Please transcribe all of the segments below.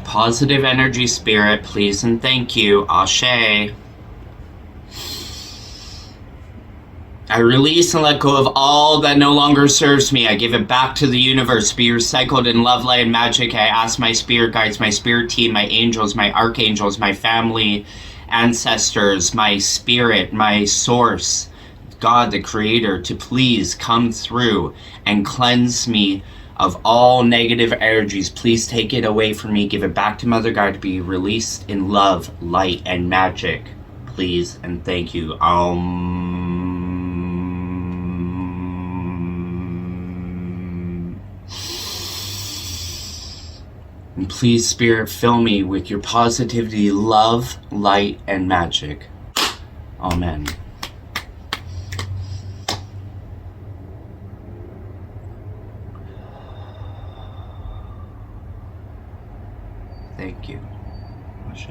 Positive energy, spirit, please and thank you. Ashe. I release and let go of all that no longer serves me. I give it back to the universe. Be recycled in love, light, and magic. I ask my spirit guides, my spirit team, my angels, my archangels, my family, ancestors, my spirit, my source, God the creator, to please come through and cleanse me of all negative energies. Please take it away from me. Give it back to Mother God to be released in love, light, and magic. Please and thank you. And please, Spirit, fill me with your positivity, love, light, and magic. Amen. Thank you. Ashe.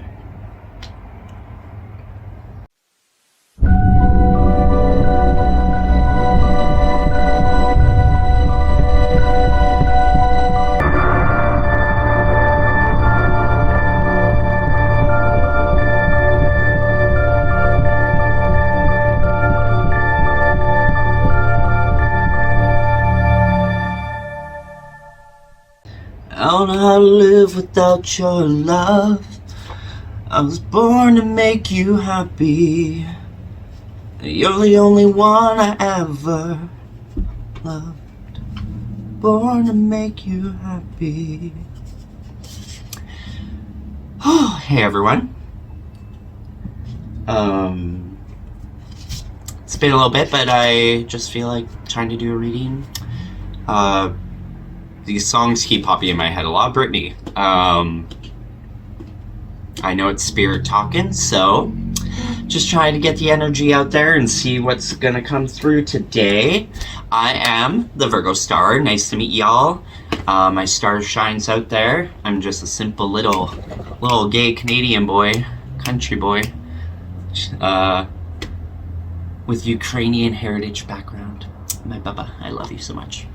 I don't know how to live without your love. I was born to make you happy. You're the only one I ever loved. Born to make you happy. Oh, hey everyone. It's been a little bit, but I just feel like trying to do a reading. These songs keep popping in my head a lot. Britney. I know it's spirit talking, so just trying to get the energy out there and see what's gonna come through today. I am the VirgoStar. Nice to meet y'all. My star shines out there. I'm just a simple little gay Canadian boy, country boy, with Ukrainian heritage background. My baba, I love you so much.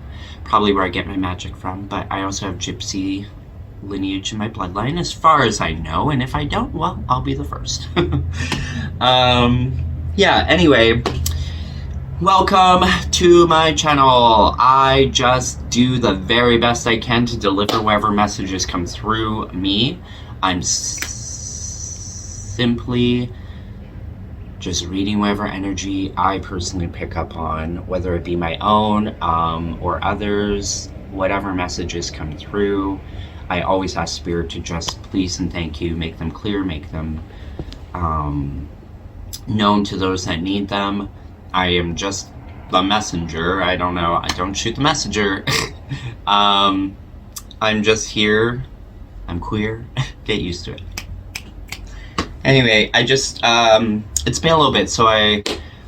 Probably where I get my magic from, but I also have gypsy lineage in my bloodline as far as I know, and if I don't, well, I'll be the first. Yeah, anyway, welcome to my channel. I just do the very best I can to deliver whatever messages come through me. I'm simply just reading whatever energy I personally pick up on, whether it be my own or others, whatever messages come through. I always ask Spirit to just please and thank you, make them clear, make them known to those that need them. I am just the messenger. I don't know, I don't shoot the messenger. I'm just here. I'm queer. Get used to it. Anyway, I just, it's been a little bit, so I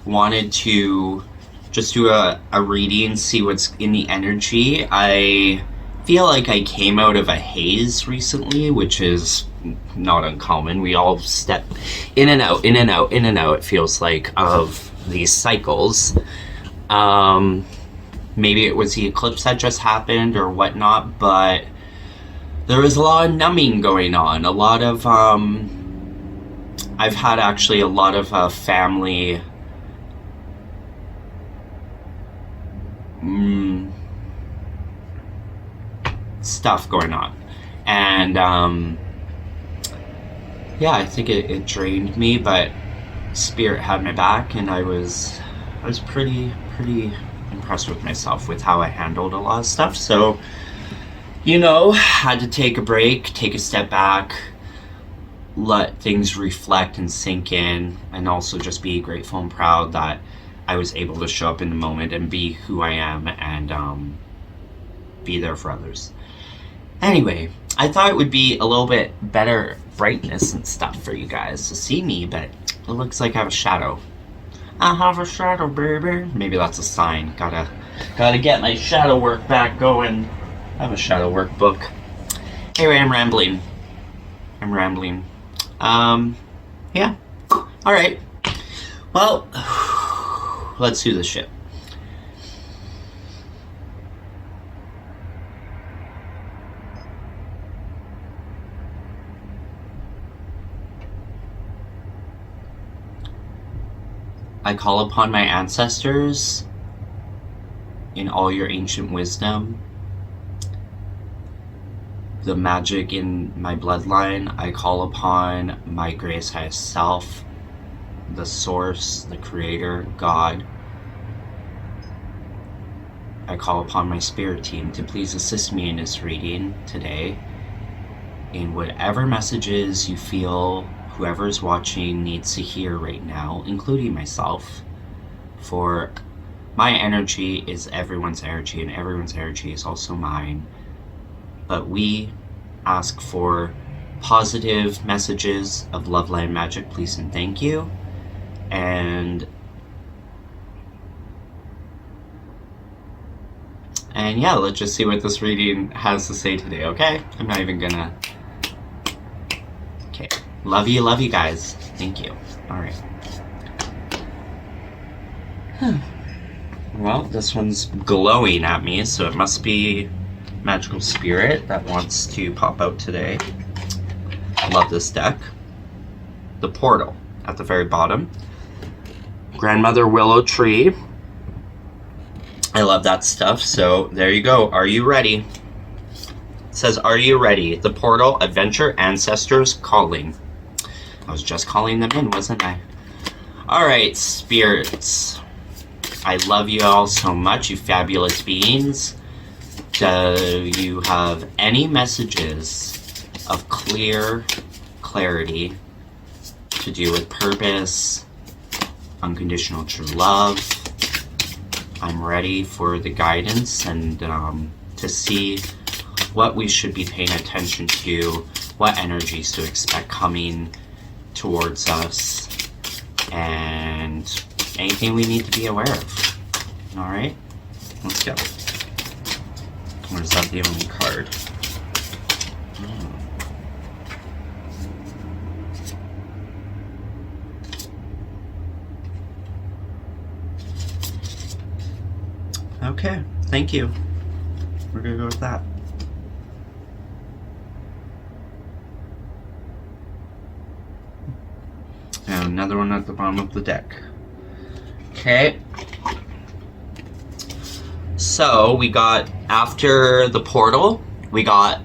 wanted to just do a reading, see what's in the energy. I feel like I came out of a haze recently, which is not uncommon. We all step in and out, in and out, in and out, it feels like, of these cycles. Maybe it was the eclipse that just happened or whatnot, but there was a lot of numbing going on, a lot of, I've had actually a lot of family stuff going on, and yeah, I think it drained me, but Spirit had my back, and I was pretty impressed with myself with how I handled a lot of stuff. So, you know, had to take a break, take a step back, let things reflect and sink in, and also just be grateful and proud that I was able to show up in the moment and be who I am and be there for others. Anyway, I thought it would be a little bit better brightness and stuff for you guys to see me, but it looks like I have a shadow. I have a shadow, baby. Maybe that's a sign. Gotta get my shadow work back going. I have a shadow work book. Anyway, I'm rambling. Yeah. Alright. Well, let's do this shit. I call upon my ancestors in all your ancient wisdom, the magic in my bloodline. I call upon my greatest highest self, the source, the creator, God. I call upon my spirit team to please assist me in this reading today in whatever messages you feel whoever's watching needs to hear right now, including myself. For my energy is everyone's energy, and everyone's energy is also mine. But we ask for positive messages of love, light, and magic, please and thank you. And yeah, let's just see what this reading has to say today, okay? I'm not even gonna... Okay. Love you guys. Thank you. Alright. Well, this one's glowing at me, so it must be magical spirit that wants to pop out today. Love this deck. The portal at the very bottom. Grandmother willow tree. I love that stuff, so there you go. Are you ready? It says, are you ready? The portal, adventure, ancestors, calling. I was just calling them in, wasn't I? Alright, spirits. I love you all so much, you fabulous beings. Do you have any messages of clarity to do with purpose, unconditional true love? I'm ready for the guidance and to see what we should be paying attention to, what energies to expect coming towards us, and anything we need to be aware of. Alright, let's go. Or is that the only card? Okay, thank you. We're gonna go with that. And another one at the bottom of the deck. Okay. So we got, after the portal, we got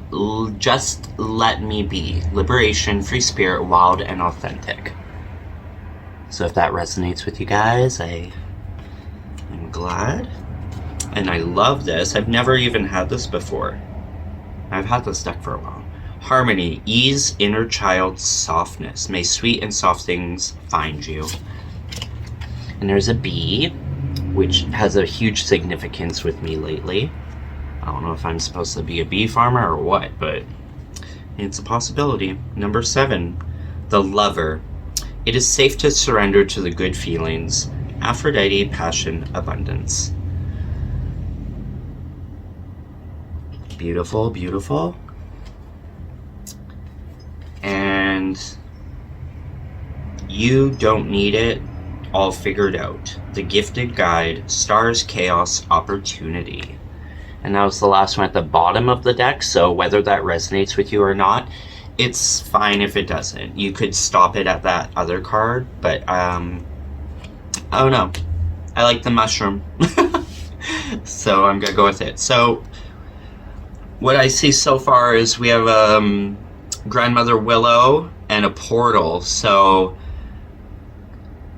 Just Let Me Be. Liberation, free spirit, wild, and authentic. So if that resonates with you guys, I'm glad. And I love this. I've never even had this before. I've had this deck for a while. Harmony, ease, inner child, softness. May sweet and soft things find you. And there's a bee, which has a huge significance with me lately. I don't know if I'm supposed to be a bee farmer or what, but it's a possibility. Number 7, the lover. It is safe to surrender to the good feelings. Aphrodite, passion, abundance. Beautiful, beautiful. And you don't need it all figured out. The gifted guide, stars, chaos, opportunity. And that was the last one at the bottom of the deck, so whether that resonates with you or not, it's fine if it doesn't. You could stop it at that other card, but I don't know. I like the mushroom. So I'm gonna go with it. So what I see so far is we have Grandmother Willow and a portal. So,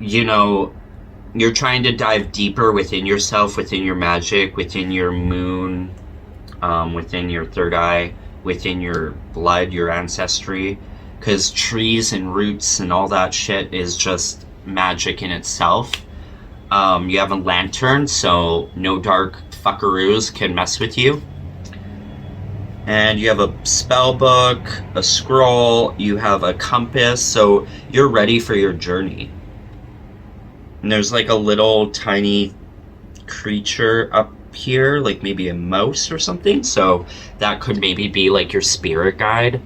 you know, you're trying to dive deeper within yourself, within your magic, within your moon, within your third eye, within your blood, your ancestry. Because trees and roots and all that shit is just magic in itself. You have a lantern, so no dark fuckaroos can mess with you. And you have a spell book, a scroll, you have a compass, so you're ready for your journey. And there's like a little tiny creature up here, like maybe a mouse or something, so that could maybe be like your spirit guide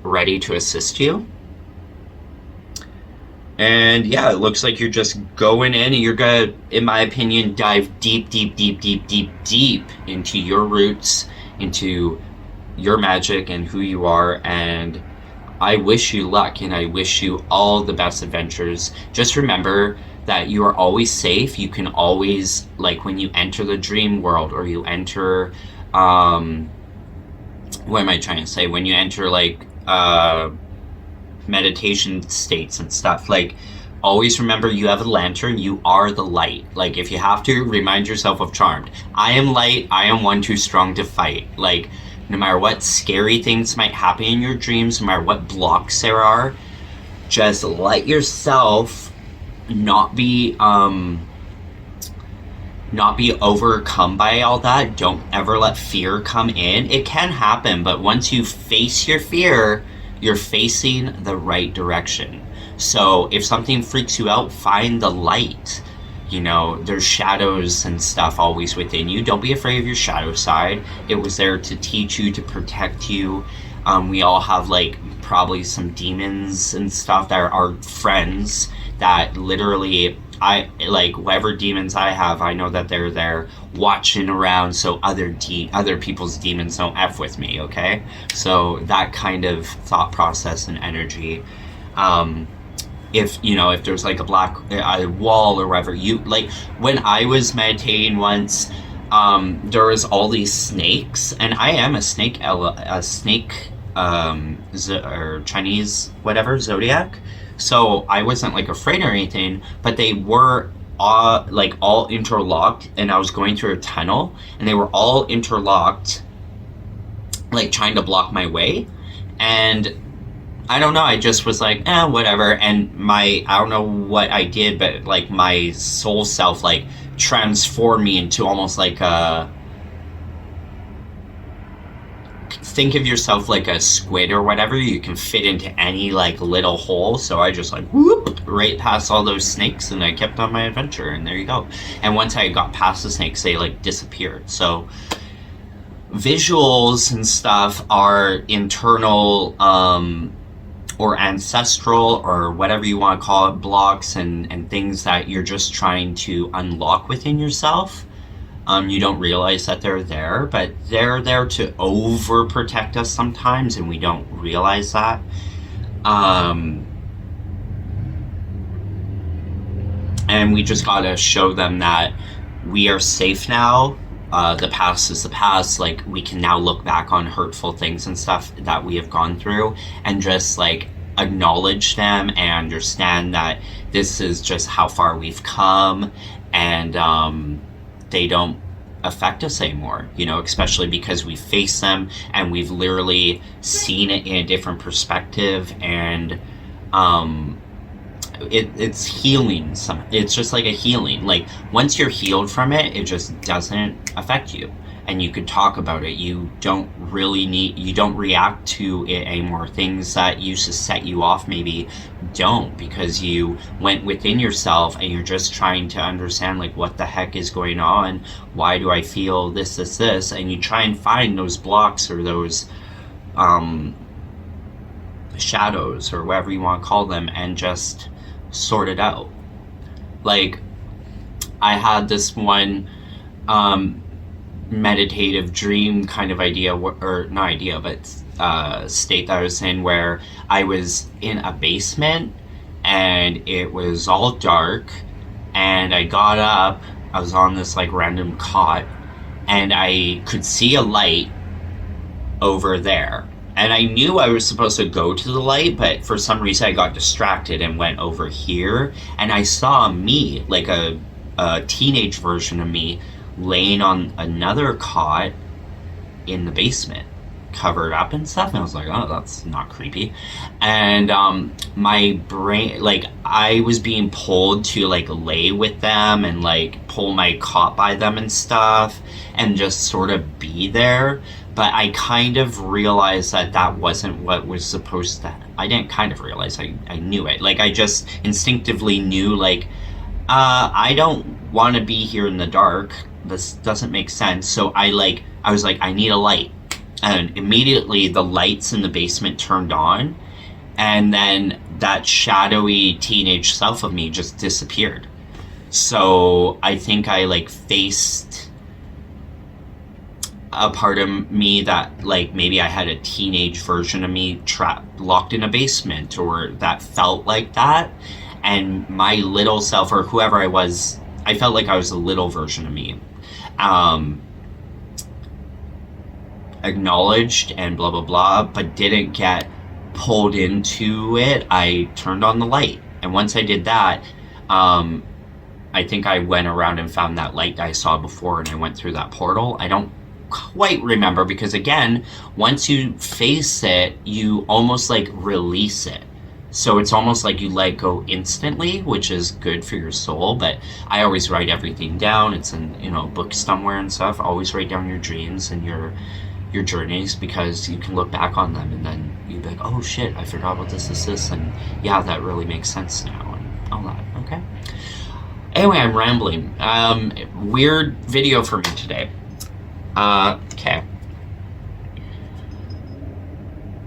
ready to assist you. And yeah, it looks like you're just going in and you're gonna, in my opinion, dive deep into your roots, into your magic and who you are. And I wish you luck and I wish you all the best adventures. Just remember that you are always safe. You can always, like, when you enter the dream world, or you enter, what am I trying to say? When you enter, like, meditation states and stuff, like, always remember you have a lantern, you are the light. Like, if you have to, remind yourself of Charmed. I am light, I am one too strong to fight. Like, no matter what scary things might happen in your dreams, no matter what blocks there are, just let yourself not be overcome by all that. Don't ever let fear come in. It can happen, but once you face your fear, you're facing the right direction. So if something freaks you out, find the light. You know, there's shadows and stuff always within you. Don't be afraid of your shadow side. It was there to teach you, to protect you. We all have, like, probably some demons and stuff that are our friends that literally, whatever demons I have, I know that they're there watching around so other people's demons don't F with me, okay? So that kind of thought process and energy. If there's like a black wall or whatever, like when I was meditating once, there was all these snakes, and I am a snake or Chinese whatever zodiac, so I wasn't like afraid or anything, but they were all interlocked, and I was going through a tunnel and they were all interlocked, like trying to block my way. And I don't know, I just was like, whatever. And I don't know what I did, but like my soul self like transformed me into almost like think of yourself like a squid or whatever. You can fit into any like little hole. So I just like whoop right past all those snakes, and I kept on my adventure, and there you go. And once I got past the snakes, they like disappeared. So visuals and stuff are internal, or ancestral, or whatever you want to call it, blocks and things that you're just trying to unlock within yourself. You don't realize that they're there, but they're there to overprotect us sometimes, and we don't realize that. And we just gotta show them that we are safe now. The past is the past. Like, we can now look back on hurtful things and stuff that we have gone through, and just like acknowledge them and understand that this is just how far we've come, and they don't affect us anymore, especially because we face them and we've literally seen it in a different perspective. And it's healing. It's just like a healing. Like, once you're healed from it, it just doesn't affect you, and you can talk about it. You don't react to it anymore. Things that used to set you off maybe don't, because you went within yourself and you're just trying to understand, like, what the heck is going on? Why do I feel this? And you try and find those blocks or those shadows or whatever you want to call them, and just sort it out. Like, I had this one meditative dream kind of idea, or not idea, but state that I was in, where I was in a basement and it was all dark, and I got up, I was on this like random cot, and I could see a light over there. And I knew I was supposed to go to the light, but for some reason I got distracted and went over here, and I saw me, like a teenage version of me, laying on another cot in the basement, covered up and stuff. And I was like, oh, that's not creepy. And my brain, like, I was being pulled to like lay with them and like pull my cot by them and stuff, and just sort of be there. But I kind of realized that that wasn't what was supposed to. I didn't kind of realize, I knew it. Like, I just instinctively knew, like, I don't want to be here in the dark. This doesn't make sense. So I was like, I need a light. And immediately the lights in the basement turned on. And then that shadowy teenage self of me just disappeared. So I think I like faced a part of me that, like, maybe I had a teenage version of me trapped, locked in a basement, or that felt like that. and my little self, or whoever I was, I felt like I was a little version of me, acknowledged and blah blah blah, but didn't get pulled into it. I turned on the light, and once I did that, I think I went around and found that light I saw before, and I went through that portal. I don't quite remember, because again, once you face it, you almost like release it. So it's almost like you let go instantly, which is good for your soul. But I always write everything down. It's in, you know, a book somewhere and stuff. Always write down your dreams and your journeys, because you can look back on them and then you'd be like, oh shit, I forgot about this, and yeah, that really makes sense now, and all that. Okay. Anyway, I'm rambling. Weird video for me today. Okay.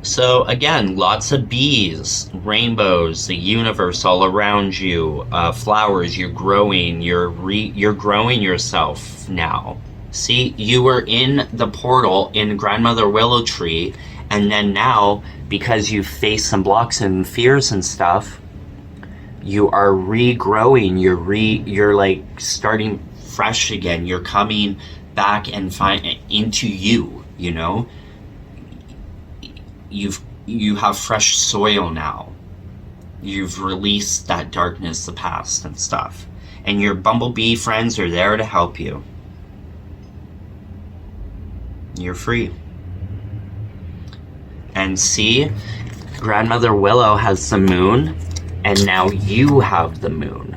So again, lots of bees, rainbows, the universe all around you, flowers. You're growing. You're growing yourself now. See, you were in the portal in Grandmother Willow Tree, and then now, because you faced some blocks and fears and stuff, you are regrowing. You're like starting fresh again. You're coming back and into you. You know, you have fresh soil now. You've released that darkness, the past and stuff, and your bumblebee friends are there to help you. You're free. And see, Grandmother Willow has the moon, and now you have the moon.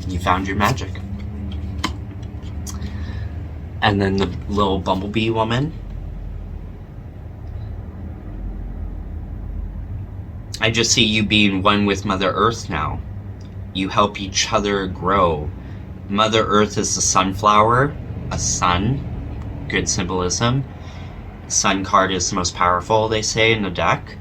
You found your magic. And then the little bumblebee woman. I just see you being one with Mother Earth now. You help each other grow. Mother Earth is the sunflower, a sun, good symbolism. Sun card is the most powerful, they say, in the deck.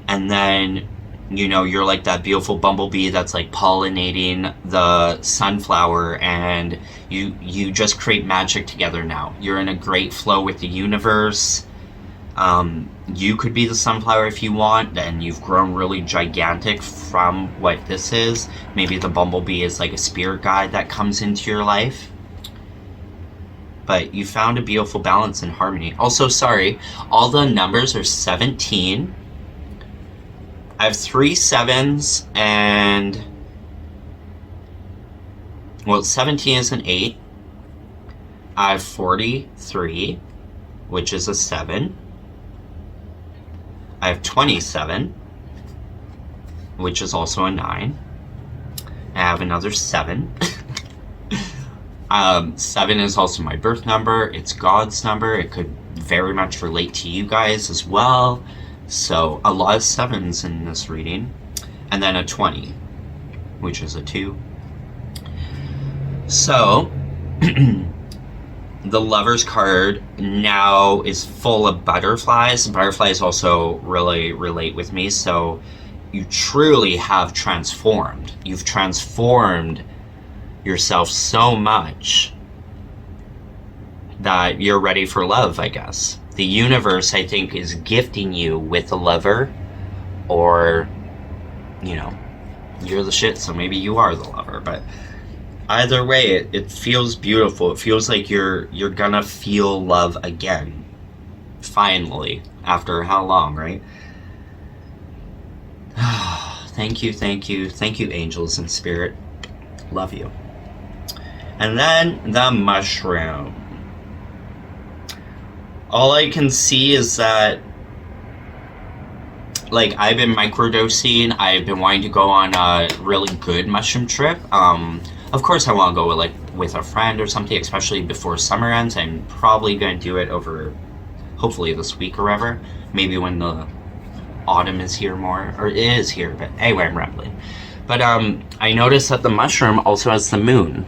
And then, you know, you're like that beautiful bumblebee that's like pollinating the sunflower, and you just create magic together now. You're in a great flow with the universe. You could be the sunflower if you want, and you've grown really gigantic from what this is. Maybe the bumblebee is like a spirit guide that comes into your life. But you found a beautiful balance and harmony. Also, sorry, all the numbers are 17. I have 3 7s and... well, 17 is an 8. I have 43, which is a 7. I have 27, which is also a 9. I have another 7. 7 is also my birth number. It's God's number. It could very much relate to you guys as well. So a lot of 7s in this reading. And then a 20, which is a 2. So the Lover's card now is full of butterflies. Butterflies also really relate with me. So you truly have transformed. You've transformed yourself so much that you're ready for love, I guess. The universe, I think, is gifting you with a lover, or, you know, you're the shit, so maybe you are the lover. But either way, it feels beautiful. It feels like you're gonna feel love again. Finally. After how long, right? Thank you, angels and spirit. Love you. And then the mushroom. All I can see is that, like, I've been microdosing. I've been wanting to go on a really good mushroom trip. Of course, I want to go with a friend or something, especially before summer ends. I'm probably going to do it over, hopefully this week or whatever. Maybe when the autumn is here more, or it is here. But anyway, I'm rambling. But I noticed that the mushroom also has the moon.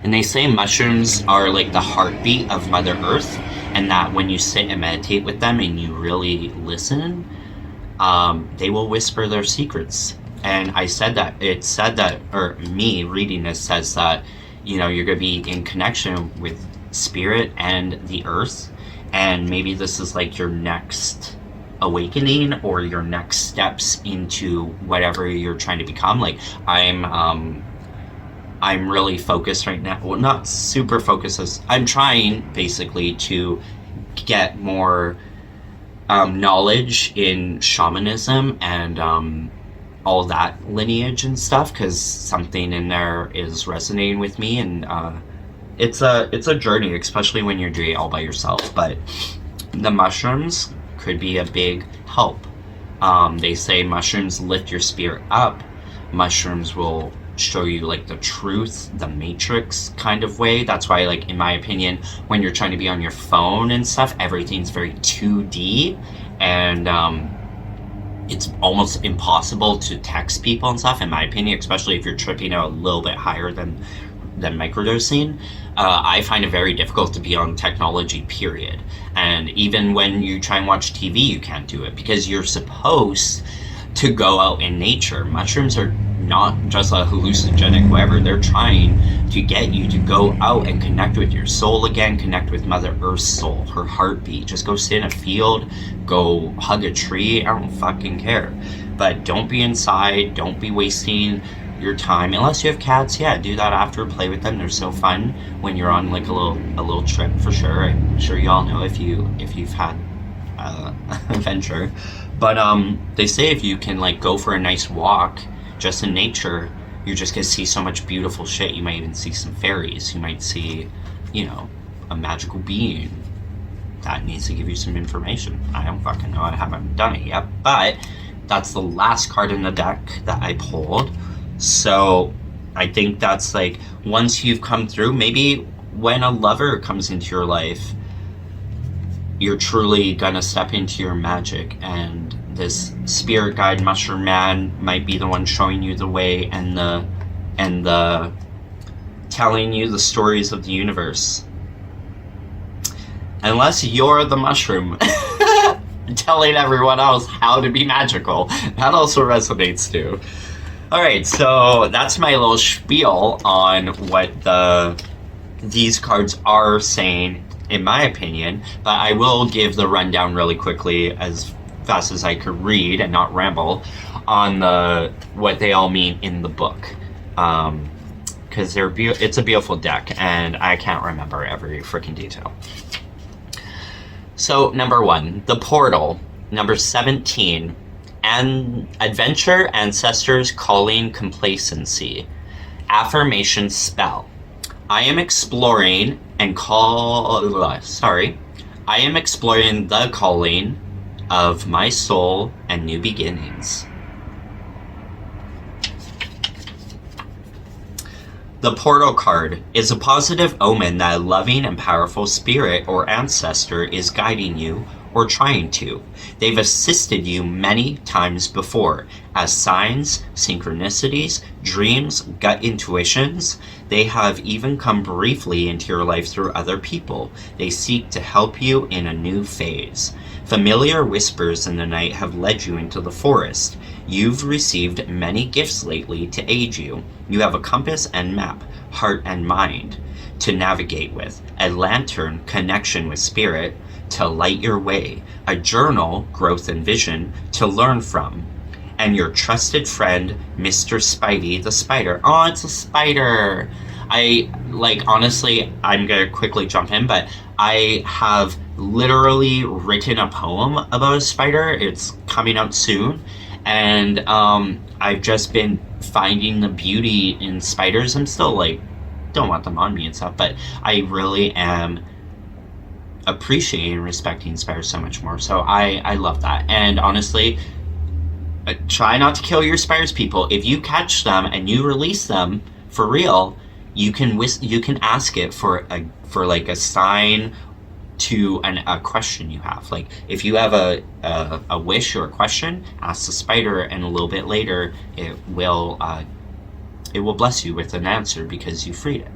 And they say mushrooms are like the heartbeat of Mother Earth, and that when you sit and meditate with them and you really listen, they will whisper their secrets. And it said that, or me reading this says that, you know, you're going to be in connection with spirit and the earth, and maybe this is like your next awakening or your next steps into whatever you're trying to become. Like I'm really focused right now. Well, not super focused, as I'm trying basically to get more knowledge in shamanism and all that lineage and stuff, because something in there is resonating with me, and it's a journey, especially when you're doing it all by yourself. But the mushrooms could be a big help. They say mushrooms lift your spirit up. Mushrooms will show you like the truth, the matrix kind of way. That's why, like, in my opinion, when you're trying to be on your phone and stuff, everything's very 2D, and it's almost impossible to text people and stuff, in my opinion, especially if you're tripping out a little bit higher than microdosing. I find it very difficult to be on technology, period. And even when you try and watch TV, you can't do it because you're supposed to go out in nature. Mushrooms are not just a hallucinogenic whatever. They're trying to get you to go out and connect with your soul again, connect with Mother Earth's soul, her heartbeat. Just go sit in a field, go hug a tree. I don't fucking care. But don't be inside. Don't be wasting your time, unless you have cats. Yeah, do that after, play with them. They're so fun when you're on like a little trip, for sure. I'm sure y'all know if you've had adventure. But they say if you can like go for a nice walk just in nature, you're just gonna see so much beautiful shit. You might even see some fairies. You might see, you know, a magical being that needs to give you some information. I don't fucking know. I haven't done it yet, but that's the last card in the deck that I pulled. So I think that's like, once you've come through, maybe when a lover comes into your life, you're truly gonna step into your magic, and this spirit guide mushroom man might be the one showing you the way and the telling you the stories of the universe. Unless you're the mushroom telling everyone else how to be magical. That also resonates too. Alright, so that's my little spiel on what these cards are saying, in my opinion, but I will give the rundown really quickly, as fast as I could read and not ramble, on what they all mean in the book. Because it's a beautiful deck, and I can't remember every freaking detail. So, number 1, the portal. Number 17, and adventure, ancestors calling, complacency. Affirmation spell. I am exploring the calling of my soul and new beginnings. The portal card is a positive omen that a loving and powerful spirit or ancestor is guiding you or trying to. They've assisted you many times before as signs, synchronicities, dreams, gut intuitions. They have even come briefly into your life through other people. They seek to help you in a new phase. Familiar whispers in the night have led you into the forest. You've received many gifts lately to aid you. You have a compass and map, heart and mind, to navigate with, a lantern, connection with spirit, to light your way, a journal, growth and vision, to learn from, and your trusted friend, Mr. Spidey the spider. Oh, it's a spider! Honestly, I'm gonna quickly jump in, but I have literally written a poem about a spider. It's coming out soon, and I've just been finding the beauty in spiders. I'm still don't want them on me and stuff, but I really am appreciating and respecting spiders so much more. So I love that. And honestly, try not to kill your spiders, people. If you catch them and you release them for real, you can ask it for a sign to a question you have. Like, if you have a wish or a question, ask the spider, and a little bit later it will bless you with an answer because you freed it.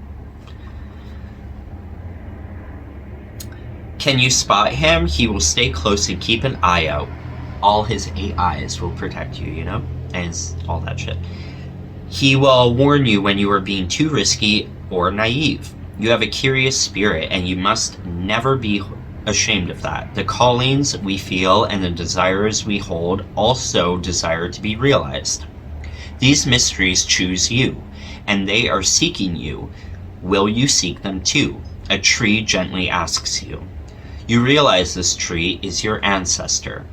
Can you spot him? He will stay close and keep an eye out. All his 8 eyes will protect you, and all that shit. He will warn you when you are being too risky or naive. You have a curious spirit, and you must never be ashamed of that. The callings we feel and the desires we hold also desire to be realized. These mysteries choose you, and they are seeking you. Will you seek them too? A tree gently asks you. You realize this tree is your ancestor.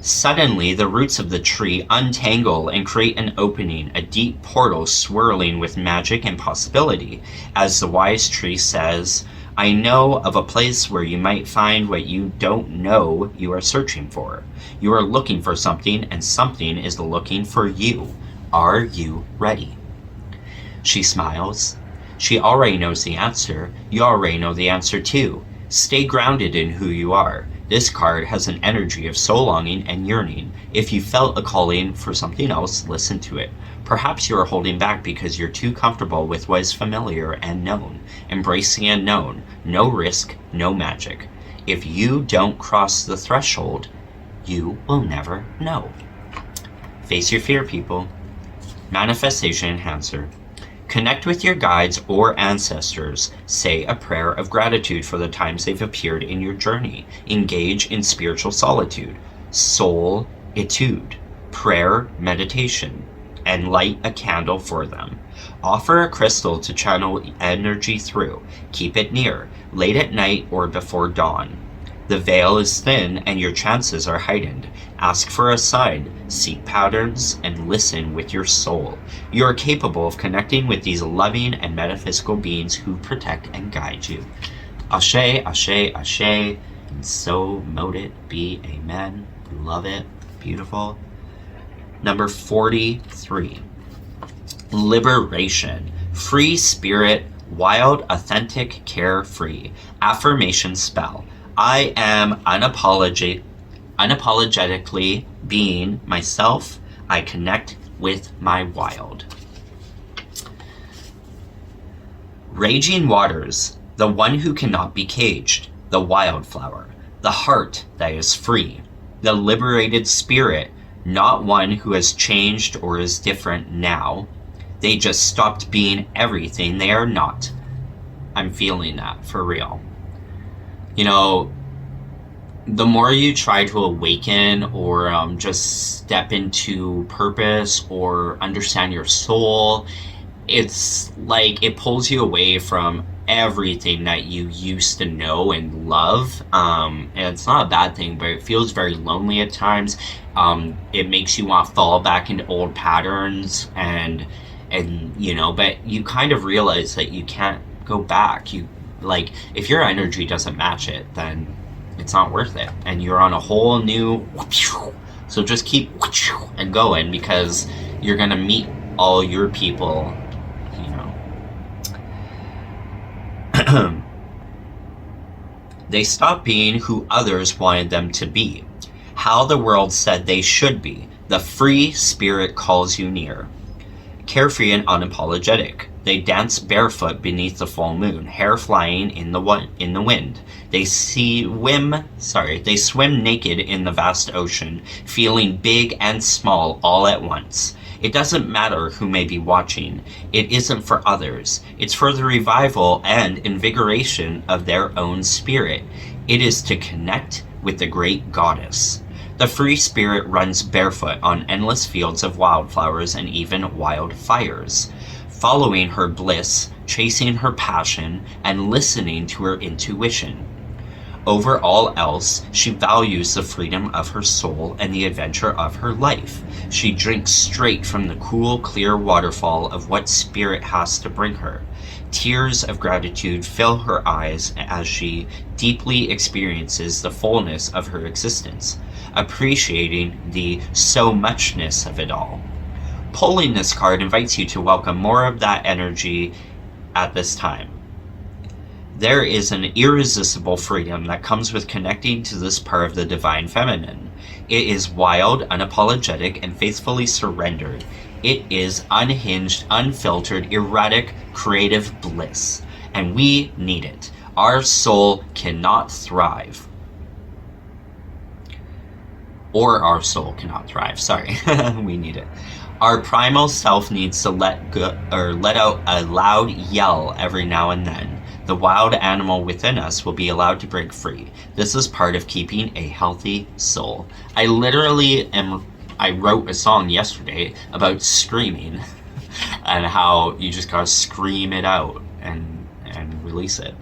Suddenly, the roots of the tree untangle and create an opening, a deep portal swirling with magic and possibility, as the wise tree says, I know of a place where you might find what you don't know you are searching for. You are looking for something, and something is looking for you. Are you ready? She smiles. She already knows the answer. You already know the answer too. Stay grounded in who you are. This card has an energy of soul longing and yearning. If you felt a calling for something else, listen to it. Perhaps you are holding back because you're too comfortable with what is familiar and known. Embrace the unknown. No risk, no magic. If you don't cross the threshold, you will never know. Face your fear, people. Manifestation Enhancer. Connect with your guides or ancestors. Say a prayer of gratitude for the times they've appeared in your journey. Engage in spiritual solitude. Soul etude. Prayer meditation. And light a candle for them. Offer a crystal to channel energy through. Keep it near, late at night or before dawn. The veil is thin and your chances are heightened. Ask for a sign, seek patterns, and listen with your soul. You are capable of connecting with these loving and metaphysical beings who protect and guide you. Ashe, ashe, ashe, and so mote it be. Amen. Love it. Beautiful. Number 43. Liberation. Free spirit, wild, authentic, carefree. Affirmation spell. I am unapologetically being myself. I connect with my wild. Raging waters, the one who cannot be caged, the wildflower, the heart that is free, the liberated spirit, not one who has changed or is different now. They just stopped being everything they are not. I'm feeling that for real. You know, the more you try to awaken or just step into purpose or understand your soul, it's like it pulls you away from everything that you used to know and love. And it's not a bad thing, but it feels very lonely at times. It makes you want to fall back into old patterns and you know, but you kind of realize that you can't go back. You like, if your energy doesn't match it, then it's not worth it, and you're on a whole new. So just keep and going, because you're gonna meet all your people, you know. They stopped being who others wanted them to be, how the world said they should be. The free spirit calls you near. Carefree and unapologetic. They dance barefoot beneath the full moon, hair flying in the wind. They swim naked in the vast ocean, feeling big and small all at once. It doesn't matter who may be watching. It isn't for others. It's for the revival and invigoration of their own spirit. It is to connect with the great goddess. The free spirit runs barefoot on endless fields of wildflowers and even wildfires, following her bliss, chasing her passion, and listening to her intuition. Over all else, she values the freedom of her soul and the adventure of her life. She drinks straight from the cool, clear waterfall of what spirit has to bring her. Tears of gratitude fill her eyes as she deeply experiences the fullness of her existence, appreciating the so muchness of it all. Pulling this card invites you to welcome more of that energy at this time. There is an irresistible freedom that comes with connecting to this part of the divine feminine. It is wild, unapologetic, and faithfully surrendered. It is unhinged, unfiltered, erratic, creative bliss. And we need it. Our soul cannot thrive. Or our soul cannot thrive, sorry. We need it. Our primal self needs to let out a loud yell every now and then. The wild animal within us will be allowed to break free. This is part of keeping a healthy soul. I wrote a song yesterday about screaming and how you just gotta scream it out and release it.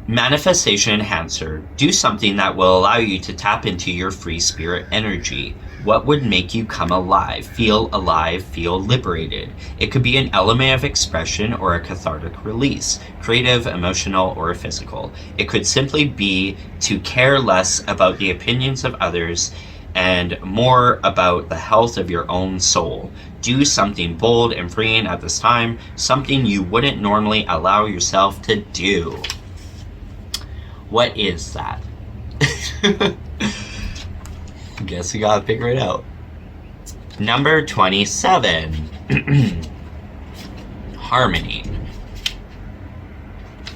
Manifestation enhancer. Do something that will allow you to tap into your free spirit energy. What would make you come alive, feel liberated? It could be an element of expression or a cathartic release, creative, emotional, or physical. It could simply be to care less about the opinions of others and more about the health of your own soul. Do something bold and freeing at this time, something you wouldn't normally allow yourself to do. What is that? Guess we gotta figure it out. Number 27. Harmony.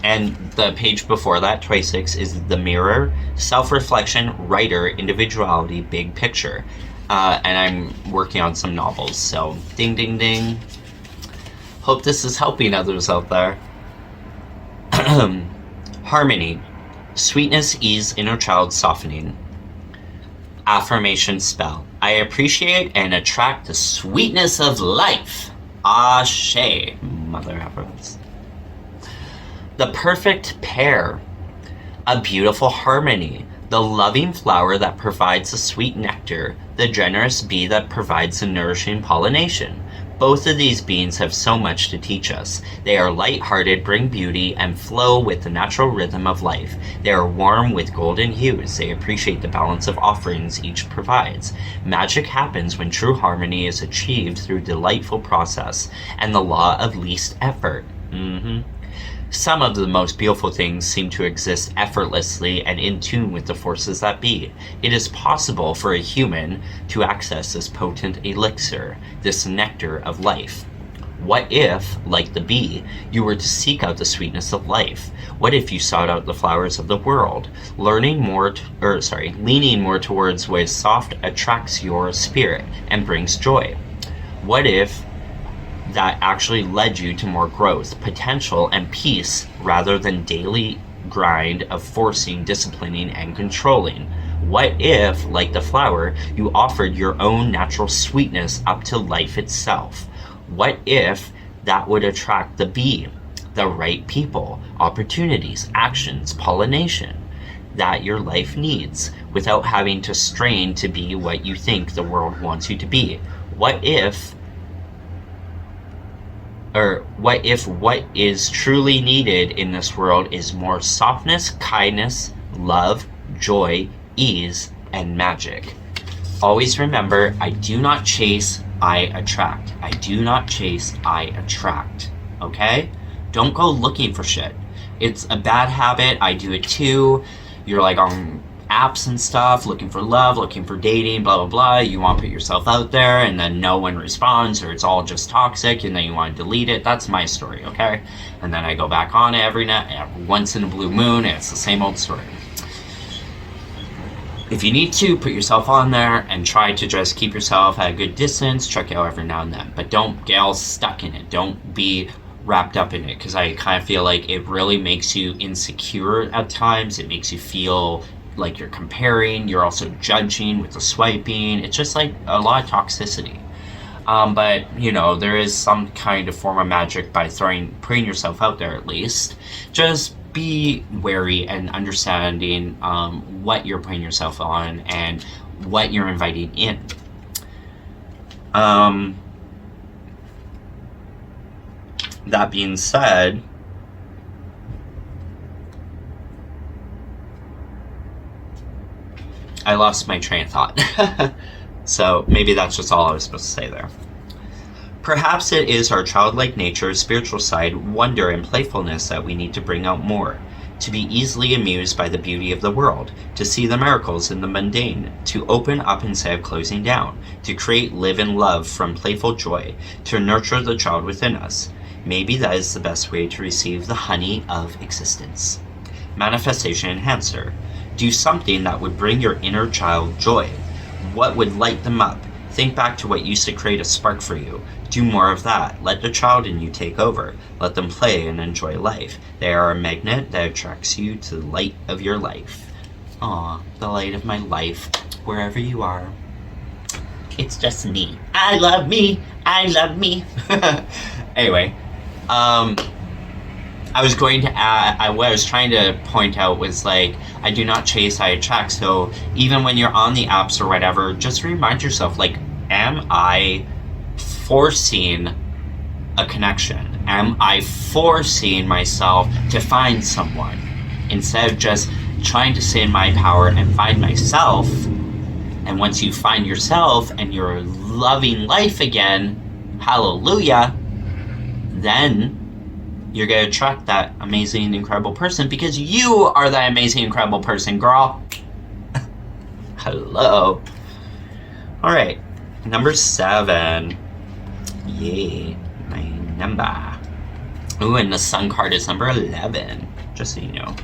And the page before that, 26, is the mirror, self-reflection, writer, individuality, big picture. And I'm working on some novels, so ding, ding, ding. Hope this is helping others out there. Harmony. Sweetness, ease, inner child softening. Affirmation spell. I appreciate and attract the sweetness of life. Ashe, mother efforts. The perfect pair. A beautiful harmony. The loving flower that provides the sweet nectar. The generous bee that provides the nourishing pollination. Both of these beings have so much to teach us. They are light-hearted, bring beauty, and flow with the natural rhythm of life. They are warm with golden hues. They appreciate the balance of offerings each provides. Magic happens when true harmony is achieved through delightful process and the law of least effort. Some of the most beautiful things seem to exist effortlessly and in tune with the forces that be. It is possible for a human to access this potent elixir, this nectar of life. What if, like the bee, you were to seek out the sweetness of life? What if you sought out the flowers of the world, leaning more towards what is soft attracts your spirit and brings joy? What if that actually led you to more growth, potential, and peace rather than daily grind of forcing, disciplining, and controlling? What if, like the flower, you offered your own natural sweetness up to life itself? What if that would attract the bee, the right people, opportunities, actions, pollination that your life needs without having to strain to be what you think the world wants you to be? What if what is truly needed in this world is more softness, kindness, love, joy, ease, and magic? Always remember, I do not chase, I attract. I do not chase, I attract. Okay? Don't go looking for shit. It's a bad habit. I do it too. You're like on apps and stuff, looking for love, looking for dating, blah, blah, blah. You want to put yourself out there and then no one responds, or it's all just toxic and then you want to delete it. That's my story, okay? And then I go back on it every night, once in a blue moon, and it's the same old story. If you need to, put yourself on there and try to just keep yourself at a good distance, check it out every now and then. But don't get all stuck in it. Don't be wrapped up in it, because I kind of feel like it really makes you insecure at times. It makes you feel like you're comparing, you're also judging with the swiping. It's just like a lot of toxicity. But you know, there is some kind of form of magic by putting yourself out there at least. Just be wary and understanding what you're putting yourself on and what you're inviting in. That being said, I lost my train of thought. So maybe that's just all I was supposed to say there. Perhaps it is our childlike nature, spiritual side, wonder, and playfulness that we need to bring out more. To be easily amused by the beauty of the world, to see the miracles in the mundane, to open up instead of closing down, to create, live, and love from playful joy, to nurture the child within us. Maybe that is the best way to receive the honey of existence. Manifestation enhancer. Do something that would bring your inner child joy. What would light them up? Think back to what used to create a spark for you. Do more of that. Let the child in you take over. Let them play and enjoy life. They are a magnet that attracts you to the light of your life. Aw, the light of my life, wherever you are. It's just me. I love me. I love me. Anyway, I was going to add, what I was trying to point out was like, I do not chase, I attract. So even when you're on the apps or whatever, just remind yourself, like, am I forcing a connection? Am I forcing myself to find someone? Instead of just trying to stay in my power and find myself. And once you find yourself and you're loving life again, hallelujah, then you're going to attract that amazing, incredible person because you are that amazing, incredible person, girl. Hello. All right, number 7. Yay, my number. Ooh, and the sun card is number 11, just so you know.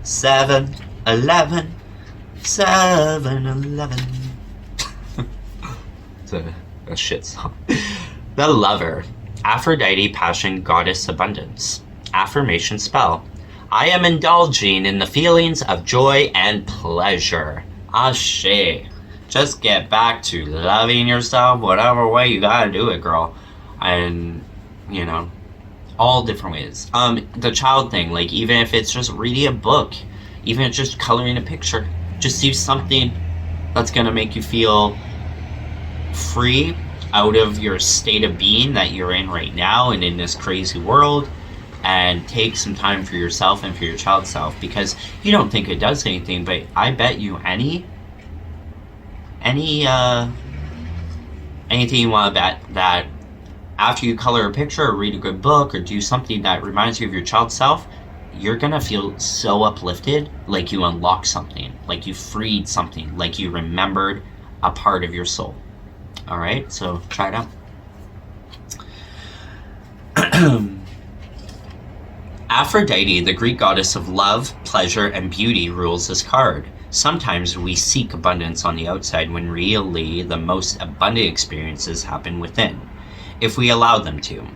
7-11, 7-11. It's a shit song. The Lover. Aphrodite, passion, goddess, abundance. Affirmation spell. I am indulging in the feelings of joy and pleasure. Ashe. Just get back to loving yourself whatever way you gotta do it, girl. And, you know, all different ways. The child thing, like, even if it's just reading a book, even if it's just coloring a picture, just do something that's gonna make you feel free out of your state of being that you're in right now and in this crazy world, and take some time for yourself and for your child self, because you don't think it does anything, but I bet you anything you want to bet that after you color a picture or read a good book or do something that reminds you of your child self, you're gonna feel so uplifted, like you unlocked something, like you freed something, like you remembered a part of your soul. All right, so try it out. Aphrodite, the Greek goddess of love, pleasure, and beauty, rules this card. Sometimes we seek abundance on the outside when really the most abundant experiences happen within, if we allow them to.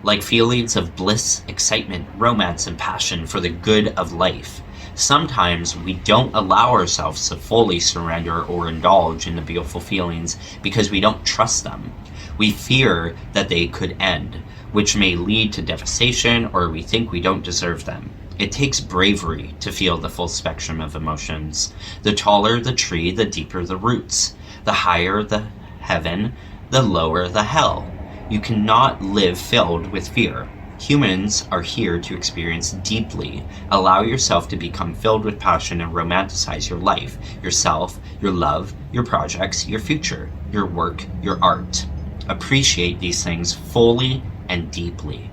Like feelings of bliss, excitement, romance, and passion for the good of life. Sometimes we don't allow ourselves to fully surrender or indulge in the beautiful feelings because we don't trust them. We fear that they could end, which may lead to devastation, or we think we don't deserve them. It takes bravery to feel the full spectrum of emotions. The taller the tree, the deeper the roots. The higher the heaven, the lower the hell. You cannot live filled with fear. Humans are here to experience deeply. Allow yourself to become filled with passion and romanticize your life, yourself, your love, your projects, your future, your work, your art. Appreciate these things fully and deeply.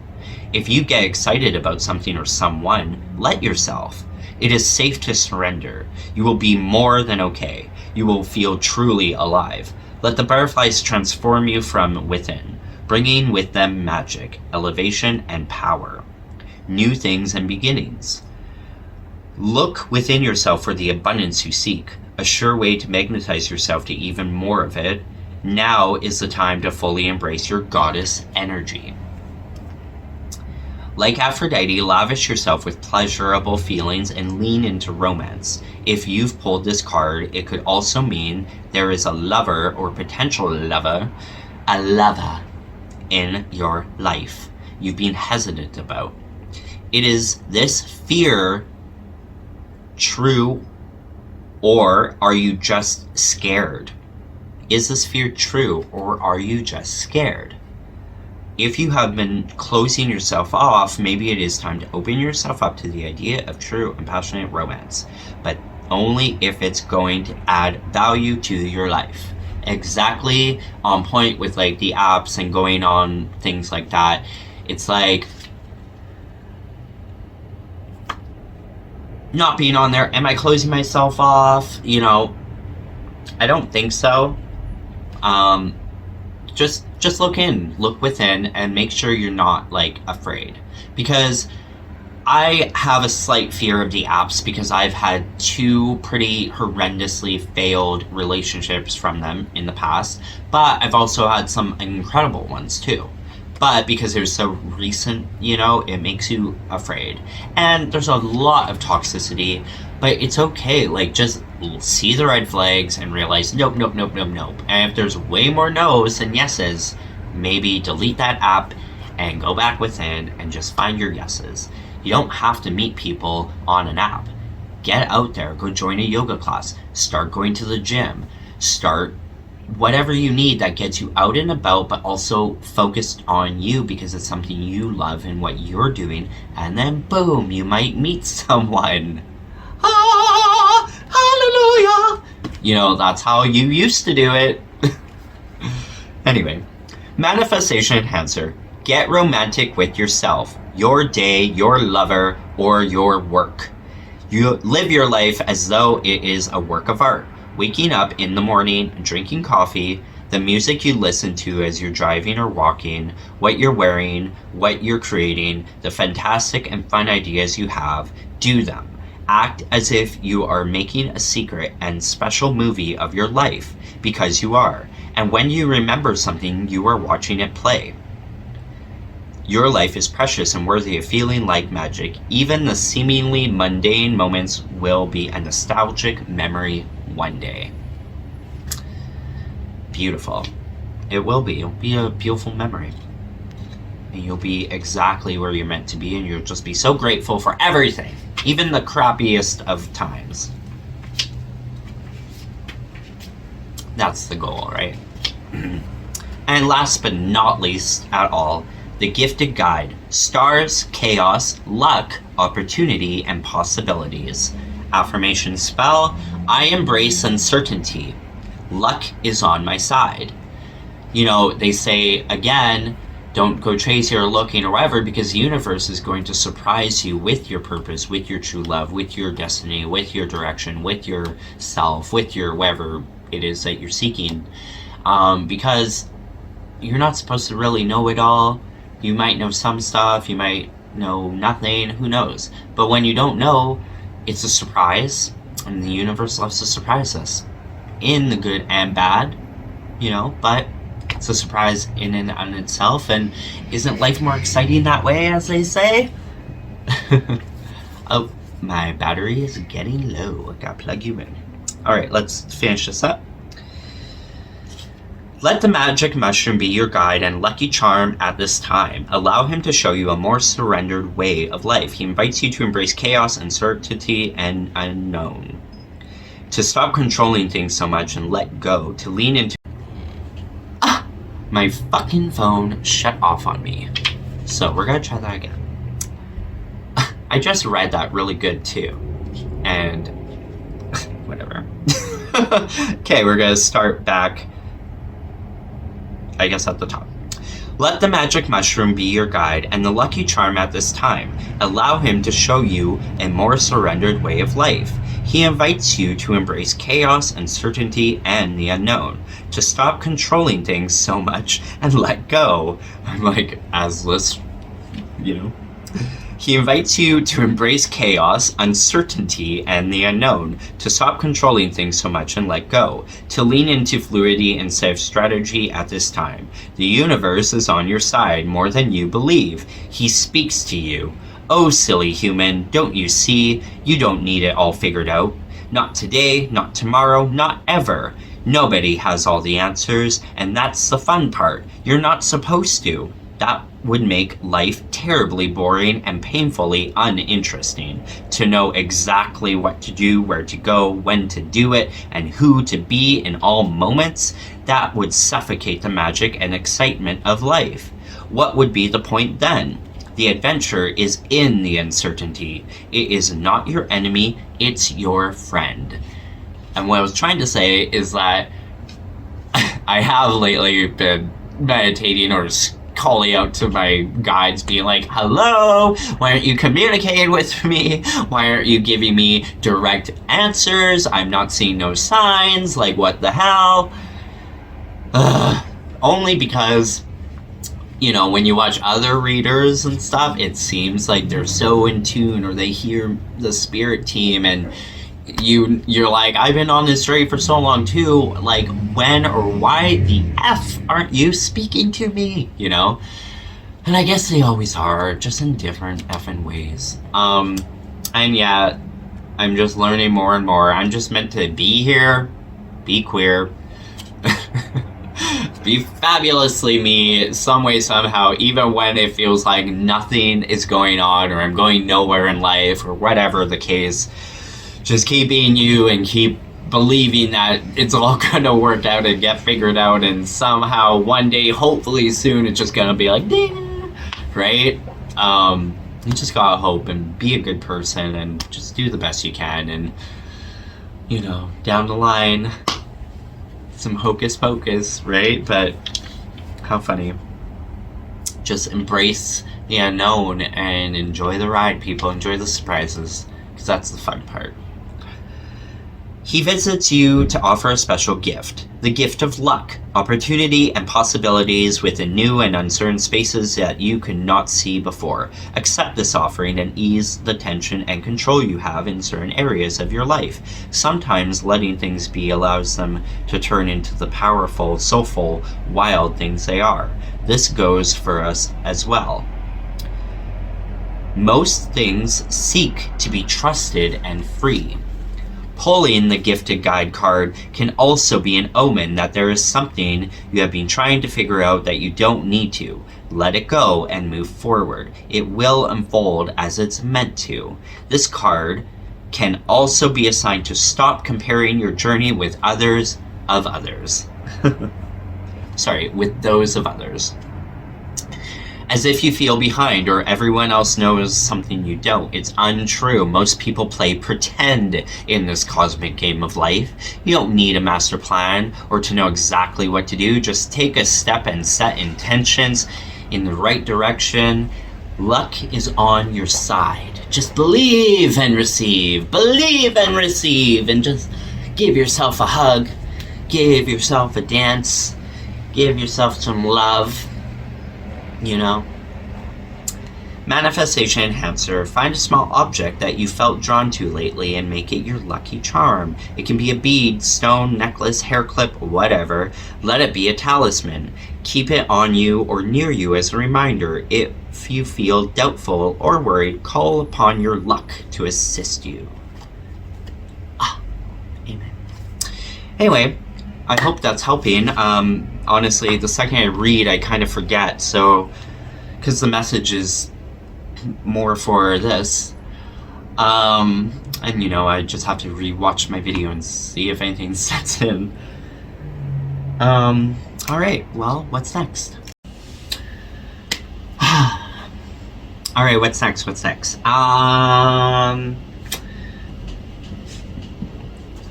If you get excited about something or someone, let yourself. It is safe to surrender. You will be more than okay. You will feel truly alive. Let the butterflies transform you from within, bringing with them magic, elevation, and power. New things and beginnings. Look within yourself for the abundance you seek, a sure way to magnetize yourself to even more of it. Now is the time to fully embrace your goddess energy. Like Aphrodite, lavish yourself with pleasurable feelings and lean into romance. If you've pulled this card, it could also mean there is a lover or potential lover, a lover in your life you've been hesitant about. It is this fear true, or are you just scared? Is this fear true, or are you just scared? If you have been closing yourself off, maybe it is time to open yourself up to the idea of true and passionate romance, but only if it's going to add value to your life. Exactly on point with like the apps and going on things like that. It's like not being on there. Am I closing myself off? You know, I don't think so. Just look within, and make sure you're not like afraid, because I have a slight fear of the apps because I've had 2 pretty horrendously failed relationships from them in the past, but I've also had some incredible ones too. But because they're so recent, it makes you afraid. And there's a lot of toxicity, but it's okay. Like, just see the red flags and realize, nope, nope, nope, nope, nope. And if there's way more no's than yeses, maybe delete that app and go back within and just find your yeses. You don't have to meet people on an app. Get out there, go join a yoga class, start going to the gym, start whatever you need that gets you out and about, but also focused on you because it's something you love and what you're doing. And then boom, you might meet someone. Ah, hallelujah. That's how you used to do it. Anyway, manifestation enhancer. Get romantic with yourself, your day, your lover, or your work. You live your life as though it is a work of art. Waking up in the morning, drinking coffee, the music you listen to as you're driving or walking, what you're wearing, what you're creating, the fantastic and fun ideas you have, do them. Act as if you are making a secret and special movie of your life, because you are. And when you remember something, you are watching it play. Your life is precious and worthy of feeling like magic. Even the seemingly mundane moments will be a nostalgic memory one day. Beautiful. It will be. It'll be a beautiful memory. And you'll be exactly where you're meant to be, and you'll just be so grateful for everything, even the crappiest of times. That's the goal, right? And last but not least at all, the gifted guide. Stars, chaos, luck, opportunity, and possibilities. Affirmation spell. I embrace uncertainty. Luck is on my side. They say, again, don't go chasing or looking or whatever, because the universe is going to surprise you with your purpose, with your true love, with your destiny, with your direction, with your self, with your whatever it is that you're seeking. Because you're not supposed to really know it all. You might know some stuff, you might know nothing, who knows. But when you don't know, it's a surprise, and the universe loves to surprise us. In the good and bad, but it's a surprise in and on itself, and isn't life more exciting that way, as they say? Oh, my battery is getting low. I gotta plug you in. Alright, let's finish this up. Let the magic mushroom be your guide and lucky charm at this time. Allow him to show you a more surrendered way of life. He invites you to embrace chaos, uncertainty, and unknown. To stop controlling things so much and let go. To lean into... My fucking phone shut off on me. So we're gonna try that again. I just read that really good too. And... whatever. Okay, we're gonna start back... I guess at the top. Let the magic mushroom be your guide and the lucky charm at this time. Allow him to show you a more surrendered way of life. He invites you to embrace chaos, uncertainty, and the unknown. To stop controlling things so much and let go. I'm like, as this, He invites you to embrace chaos, uncertainty, and the unknown, to stop controlling things so much and let go, to lean into fluidity instead of strategy at this time. The universe is on your side more than you believe. He speaks to you. Oh, silly human, don't you see? You don't need it all figured out. Not today, not tomorrow, not ever. Nobody has all the answers, and that's the fun part. You're not supposed to. That would make life terribly boring and painfully uninteresting. To know exactly what to do, where to go, when to do it, and who to be in all moments, that would suffocate the magic and excitement of life. What would be the point then? The adventure is in the uncertainty. It is not your enemy, it's your friend. And what I was trying to say is that I have lately been meditating or calling out to my guides, being like, hello, why aren't you communicating with me? Why aren't you giving me direct answers? I'm not seeing no signs, like what the hell? Only because you know, when you watch other readers and stuff, it seems like they're so in tune, or they hear the spirit team, and you're like, I've been on this journey for so long too. Like, when or why the F aren't you speaking to me? You know? And I guess they always are, just in different effing ways. And yeah, I'm just learning more and more. I'm just meant to be here, be queer, be fabulously me, some way, somehow, even when it feels like nothing is going on, or I'm going nowhere in life, or whatever the case. Just keep being you and keep believing that it's all gonna work out and get figured out, and somehow one day, hopefully soon, it's just gonna be like ding, right? You just gotta hope and be a good person and just do the best you can, and you know, down the line, some hocus pocus, right? But how funny. Just embrace the unknown and enjoy the ride, people. Enjoy the surprises, because that's the fun part. He visits you to offer a special gift, the gift of luck, opportunity, and possibilities within new and uncertain spaces that you could not see before. Accept this offering and ease the tension and control you have in certain areas of your life. Sometimes letting things be allows them to turn into the powerful, soulful, wild things they are. This goes for us as well. Most things seek to be trusted and free. Pulling the gifted guide card can also be an omen that there is something you have been trying to figure out that you don't need to. Let it go and move forward. It will unfold as it's meant to. This card can also be assigned to stop comparing your journey with others of others. Sorry, with those of others. As if you feel behind or everyone else knows something you don't. It's untrue. Most people play pretend in this cosmic game of life. You don't need a master plan or to know exactly what to do. Just take a step and set intentions in the right direction. Luck is on your side. Just believe and receive. Believe and receive. And just give yourself a hug. Give yourself a dance. Give yourself some love. You know? Manifestation enhancer. Find a small object that you felt drawn to lately and make it your lucky charm. It can be a bead, stone, necklace, hair clip, whatever. Let it be a talisman. Keep it on you or near you as a reminder. If you feel doubtful or worried, call upon your luck to assist you. Amen. Anyway, I hope that's helping. Honestly, the second I read, I kind of forget. So, because the message is more for this. And, you know, I just have to re-watch my video and see if anything sets in. Alright, well, what's next? Alright, what's next?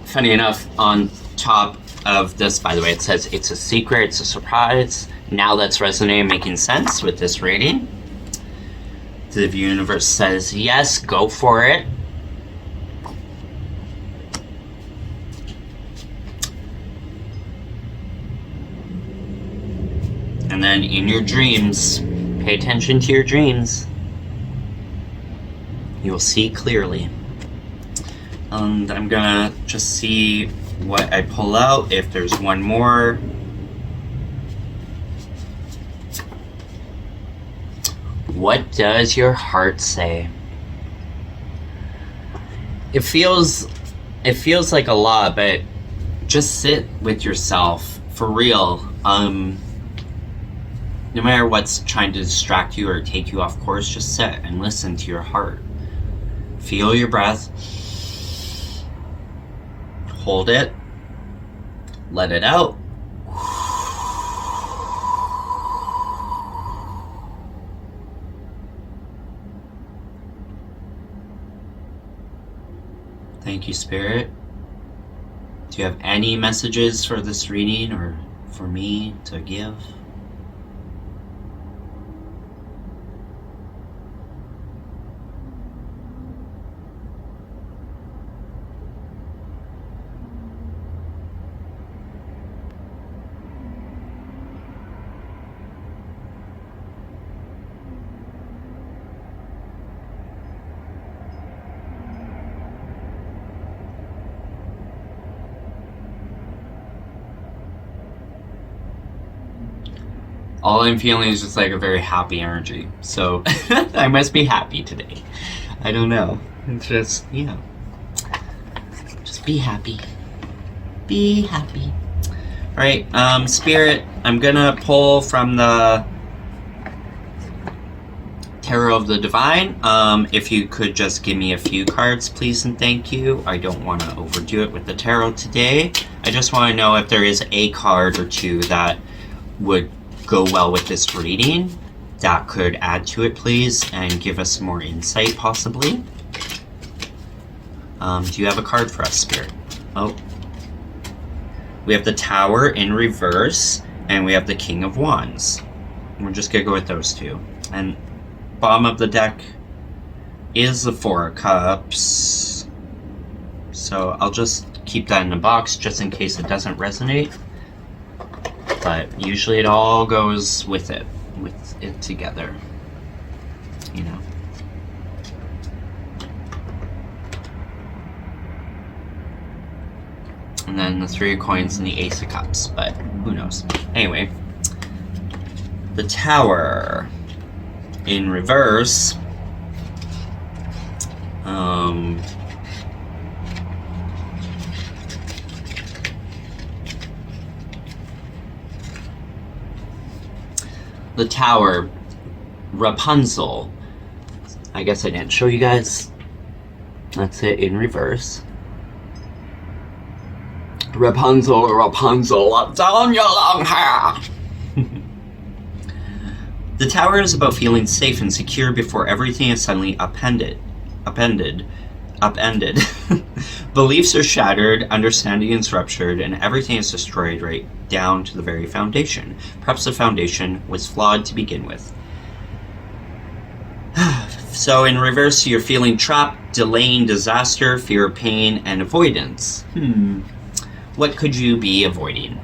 Funny enough, on top of this, by the way, it says it's a secret, it's a surprise. Now that's resonating, making sense with this reading. The universe says yes, go for it. And then in your dreams, pay attention to your dreams. You'll see clearly. And I'm gonna just see what I pull out, if there's one more. What does your heart say? It feels like a lot, but just sit with yourself for real. No matter what's trying to distract you or take you off course, just sit and listen to your heart. Feel your breath. Hold it. Let it out. Thank you, Spirit. Do you have any messages for this reading or for me to give? all I'm feeling is just like a very happy energy. So I must be happy today. I don't know. It's just, you know, just be happy. Be happy. All right, Spirit, I'm gonna pull from the Tarot of the Divine. If you could just give me a few cards, please and thank you. I don't want to overdo it with the tarot today. I just want to know if there is a card or two that would go well with this reading that could add to it, please, and give us more insight, possibly. Do you have a card for us, Spirit? Oh. We have the Tower in reverse, and we have the King of Wands. We're just going to go with those two. And bottom of the deck is the Four of Cups. So I'll just keep that in the box just in case it doesn't resonate. But usually it all goes with it together, you know. And then the Three of Coins and the Ace of Cups, but who knows. Anyway, the Tower in reverse. The Tower, Rapunzel. I guess I didn't show you guys. That's it in reverse. Rapunzel, Rapunzel, what's on your long hair? The Tower is about feeling safe and secure before everything is suddenly upended. Beliefs are shattered, understanding is ruptured, and everything is destroyed right down to the very foundation. Perhaps the foundation was flawed to begin with. So in reverse, you're feeling trapped, delaying disaster, fear of pain, and avoidance. What could you be avoiding?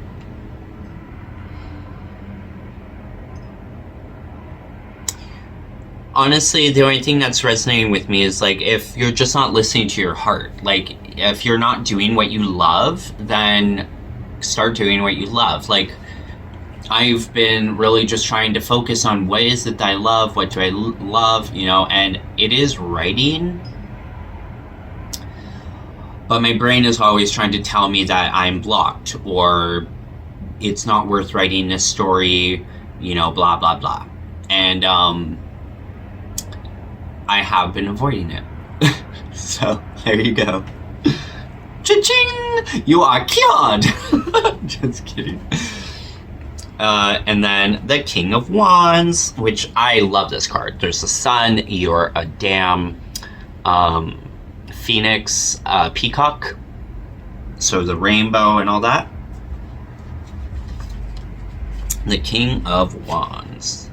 Honestly, the only thing that's resonating with me is like if you're just not listening to your heart. Like if you're not doing what you love, then start doing what you love. Like I've been really just trying to focus on what is it that I love, what do I love, you know, and it is writing. But my brain is always trying to tell me that I'm blocked or it's not worth writing this story, you know, blah, blah, blah. And I have been avoiding it. So there you go. Cha-ching! You are cured! Just kidding. And then the King of Wands, which I love this card. There's the sun, you're a damn phoenix peacock. So the rainbow and all that. The King of Wands.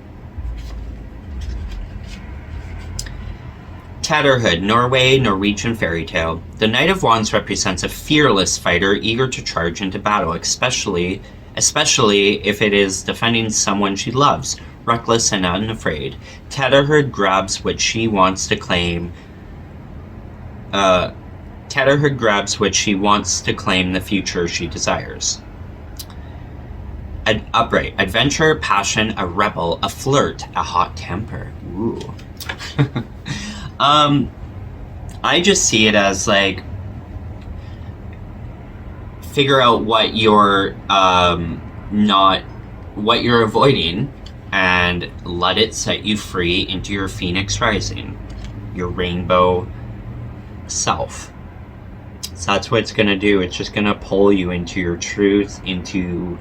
Tatterhood, Norway, Norwegian fairy tale. The Knight of Wands represents a fearless fighter eager to charge into battle, especially if it is defending someone she loves, reckless and unafraid. Tatterhood grabs what she wants to claim. Tatterhood grabs what she wants to claim the future she desires. Upright, adventure, passion, a rebel, a flirt, a hot temper. Ooh. I just see it as like figure out what you're what you're avoiding and let it set you free into your phoenix rising, your rainbow self. So that's what it's gonna do. It's just gonna pull you into your truth, into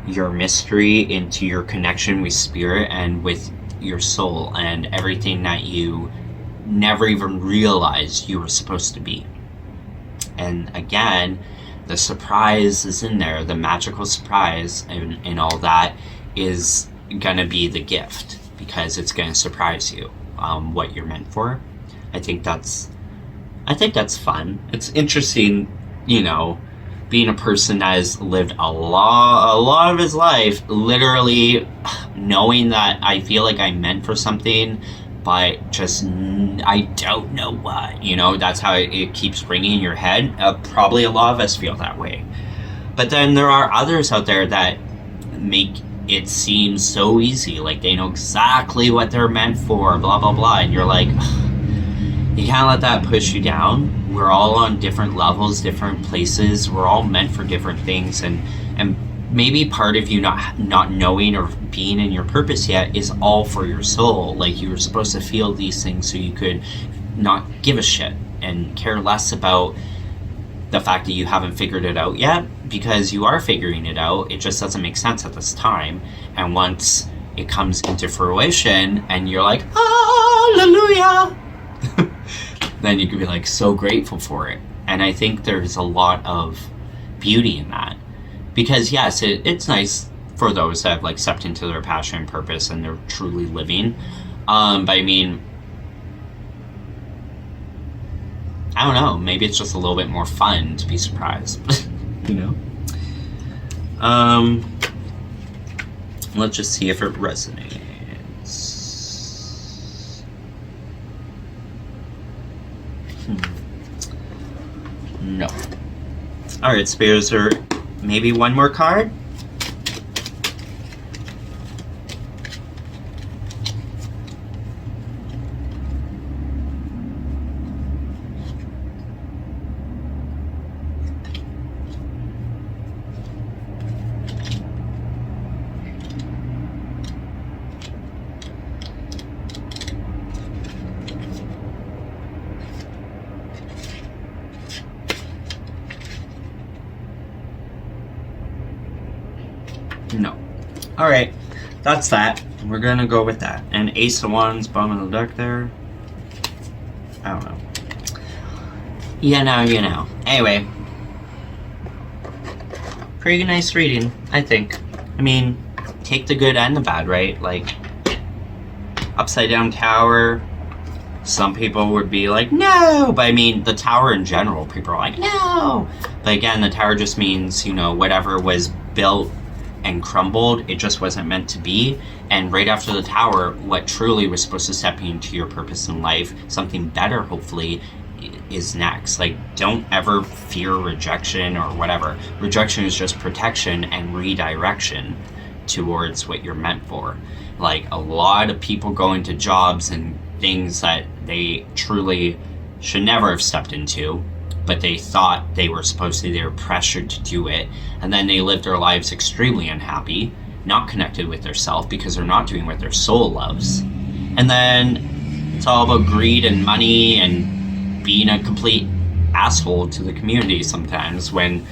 your mystery, into your connection with spirit and with your soul and everything that you never even realized you were supposed to be. And again, the surprise is in there. The magical surprise and all that is gonna be the gift because it's gonna surprise you what you're meant for. I think that's fun. It's interesting, you know, being a person that has lived a lot of his life literally knowing that I feel like I'm meant for something, but just I don't know what, you know. That's how it keeps ringing in your head. Probably a lot of us feel that way, but then there are others out there that make it seems so easy, like they know exactly what they're meant for, blah blah blah, and you're like, you can't let that push you down. We're all on different levels, different places. We're all meant for different things, and maybe part of you not knowing or being in your purpose yet is all for your soul. Like, you were supposed to feel these things so you could not give a shit and care less about the fact that you haven't figured it out yet, because you are figuring it out. It just doesn't make sense at this time. And once it comes into fruition and you're like, hallelujah, then you can be like so grateful for it. And I think there's a lot of beauty in that, because yes, it's nice for those that have like stepped into their passion and purpose and they're truly living. But I mean, I don't know, maybe it's just a little bit more fun to be surprised. You know? Let's just see if it resonates. No. Alright, Spirits, or maybe one more card? No. Alright, that's that. We're gonna go with that. And Ace of Wands, bottom of the deck there. I don't know. You know. Anyway. Pretty nice reading, I think. I mean, take the good and the bad, right? Like, upside down tower. Some people would be like, no! But I mean, the tower in general, people are like, no! But again, the tower just means, you know, whatever was built and crumbled, it just wasn't meant to be. And right after the tower, what truly was supposed to step into your purpose in life, something better hopefully, is next. Like, don't ever fear rejection or whatever. Rejection is just protection and redirection towards what you're meant for. Like, a lot of people go into jobs and things that they truly should never have stepped into, but they thought they were supposed to, they were pressured to do it, and then they live their lives extremely unhappy, not connected with their self because they're not doing what their soul loves. And then it's all about greed and money and being a complete asshole to the community sometimes when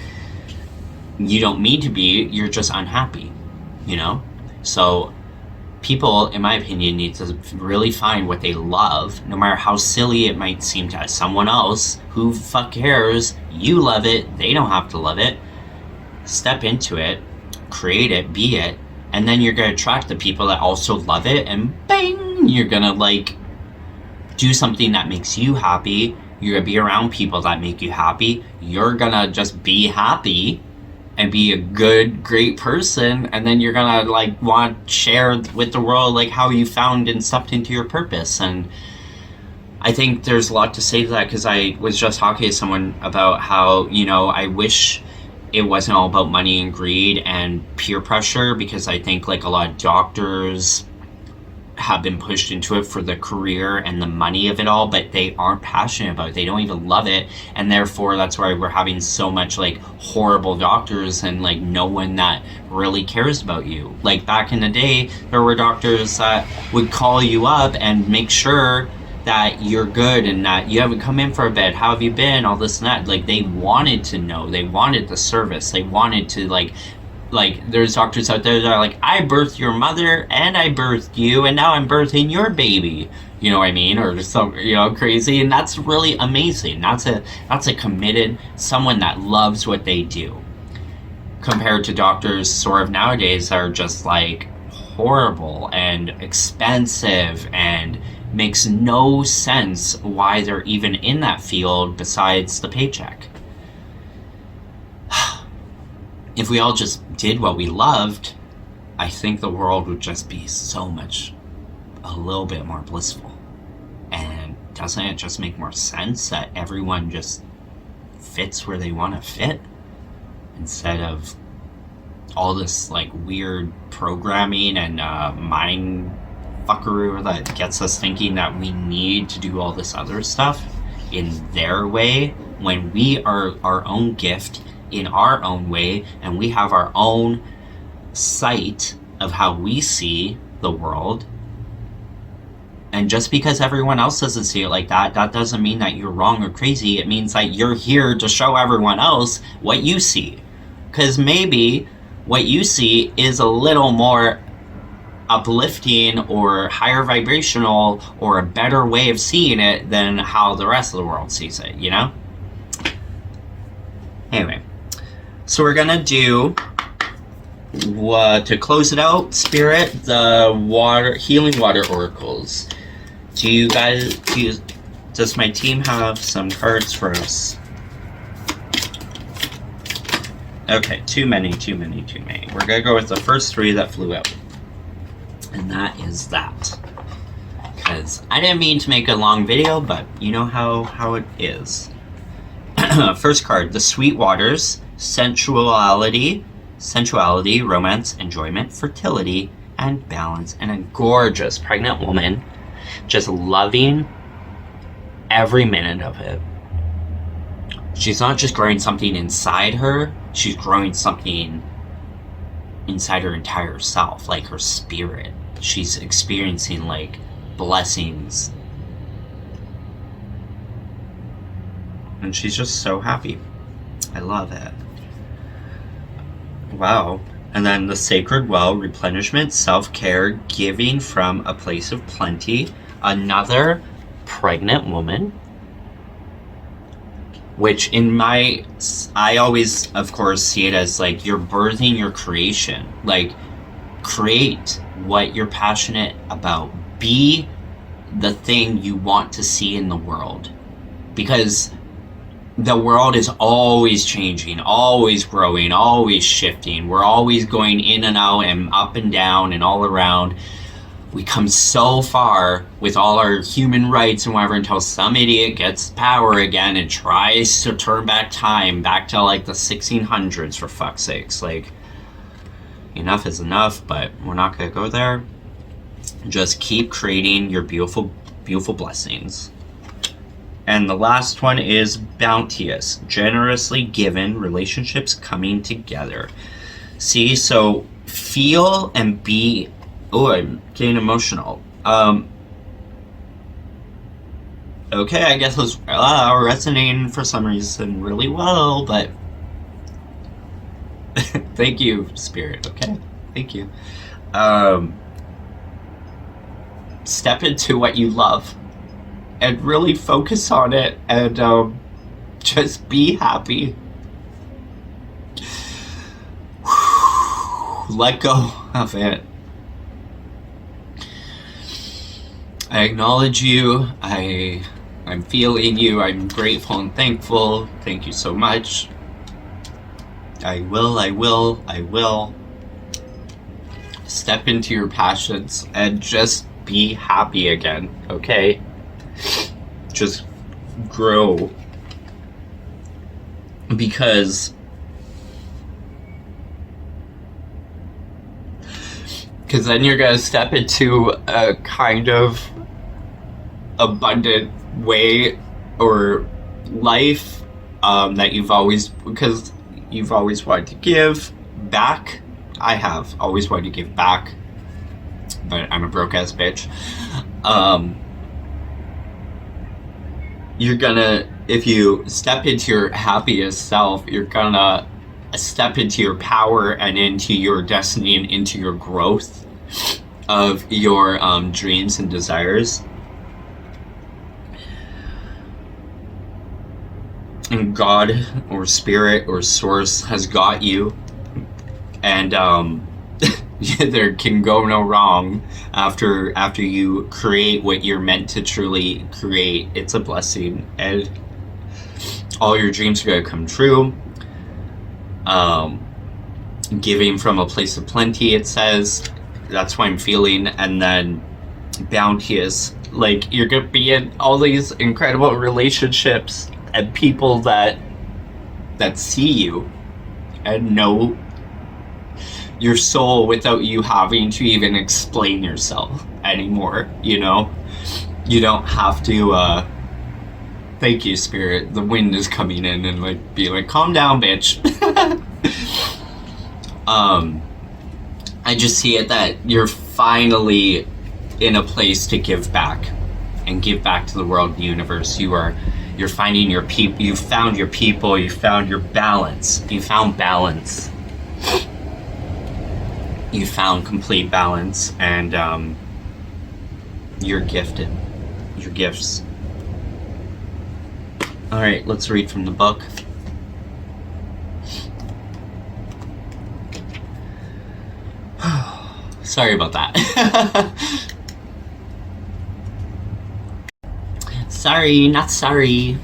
you don't mean to be, you're just unhappy, you know? So people, in my opinion, need to really find what they love, no matter how silly it might seem to someone else. Who fuck cares? You love it. They don't have to love it. Step into it, create it, be it, and then you're going to attract the people that also love it, and bang, you're going to like do something that makes you happy. You're going to be around people that make you happy. You're going to just be happy and be a good, great person, and then you're gonna like want to share with the world like how you found and stepped into your purpose. And I think there's a lot to say to that, because I was just talking to someone about how, you know, I wish it wasn't all about money and greed and peer pressure, because I think like a lot of doctors have been pushed into it for the career and the money of it all, but they aren't passionate about it. They don't even love it, and therefore that's why we're having so much like horrible doctors and like no one that really cares about you. Like back in the day, there were doctors that would call you up and make sure that you're good and that you haven't come in for a bed, how have you been, all this and that. Like, they wanted to know, they wanted the service, they wanted to like there's doctors out there that are like, I birthed your mother and I birthed you and now I'm birthing your baby, you know what I mean, or just so, you know, crazy. And that's really amazing. That's a committed, someone that loves what they do, compared to doctors sort of nowadays that are just like horrible and expensive and makes no sense why they're even in that field besides the paycheck. If we all just did what we loved, I think the world would just be so much, a little bit more blissful. And doesn't it just make more sense that everyone just fits where they want to fit, instead of all this like weird programming and mind fuckery that gets us thinking that we need to do all this other stuff in their way, when we are our own gift in our own way, and we have our own sight of how we see the world. And just because everyone else doesn't see it like that, that doesn't mean that you're wrong or crazy. It means that you're here to show everyone else what you see. Because maybe what you see is a little more uplifting or higher vibrational or a better way of seeing it than how the rest of the world sees it, you know? Anyway, so we're gonna do, to close it out, Spirit, the healing water oracles. Does my team have some cards for us? Okay, too many. We're gonna go with the first 3 that flew out. And that is that. Because I didn't mean to make a long video, but you know how it is. First card, the Sweet Waters, sensuality, romance, enjoyment, fertility, and balance. And a gorgeous pregnant woman just loving every minute of it. She's not just growing something inside her, she's growing something inside her entire self, like her spirit. She's experiencing like blessings. And she's just so happy. I love it. Wow. And then the Sacred Well, replenishment, self-care, giving from a place of plenty. Another pregnant woman. Which I always, of course, see it as like you're birthing your creation. Like, create what you're passionate about. Be the thing you want to see in the world. Because the world is always changing, always growing, always shifting. We're always going in and out and up and down and all around. We come so far with all our human rights and whatever until some idiot gets power again and tries to turn back time back to like the 1600s, for fuck's sakes. Like, enough is enough, but we're not gonna go there. Just keep creating your beautiful, beautiful blessings. And the last one is bounteous, generously given, relationships coming together. See, so feel and be. Oh, I'm getting emotional. Okay, I guess it's resonating for some reason really well, but thank you, Spirit. Okay, thank you. Step into what you love and really focus on it, and just be happy. Let go of it. I acknowledge you. I'm feeling you. I'm grateful and thankful. Thank you so much. I will step into your passions and just be happy again, okay? Just grow. Because then you're gonna step into a kind of abundant way or life that you've always wanted to give back. I have always wanted to give back, but I'm a broke ass bitch. You're gonna, if you step into your happiest self, you're gonna step into your power and into your destiny and into your growth of your dreams and desires. And God or Spirit or Source has got you, and there can go no wrong after you create what you're meant to truly create. It's a blessing, and all your dreams are going to come true. Giving from a place of plenty, it says. That's what I'm feeling. And then bounteous, like you're going to be in all these incredible relationships and people that see you and know your soul without you having to even explain yourself anymore, you know? You don't have to, thank you, Spirit, the wind is coming in, and like be like, calm down, bitch. I just see it that you're finally in a place to give back, and give back to the world and the universe. You're finding your people, you found your people, you found your balance. You found balance. You found complete balance, and you're gifted. Your gifts. Alright, let's read from the book. Sorry about that. Sorry, not sorry.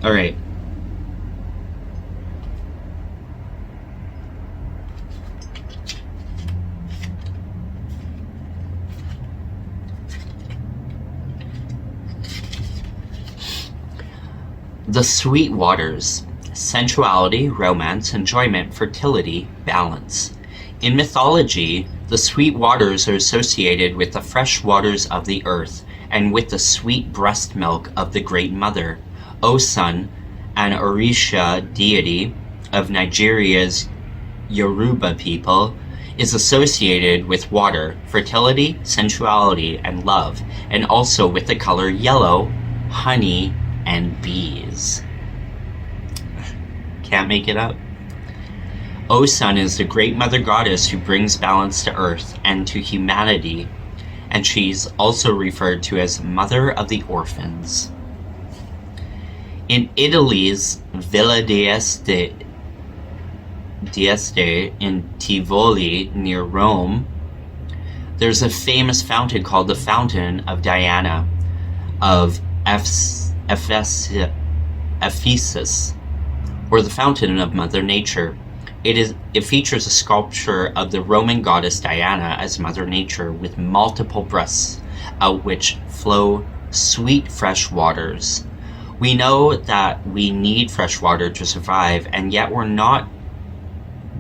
Alright. The sweet waters. Sensuality, romance, enjoyment, fertility, balance. In mythology, the sweet waters are associated with the fresh waters of the earth and with the sweet breast milk of the Great Mother. Osun, an Orisha deity of Nigeria's Yoruba people, is associated with water, fertility, sensuality, and love, and also with the color yellow, honey, and bees. Can't make it up. Osun is the great mother goddess who brings balance to earth and to humanity, and she's also referred to as Mother of the Orphans. In Italy's Villa d'Este in Tivoli near Rome, there's a famous fountain called the Fountain of Diana of Ephesus, or the Fountain of Mother Nature. It features a sculpture of the Roman goddess Diana as Mother Nature with multiple breasts out which flow sweet fresh waters. We know that we need fresh water to survive, and yet we've not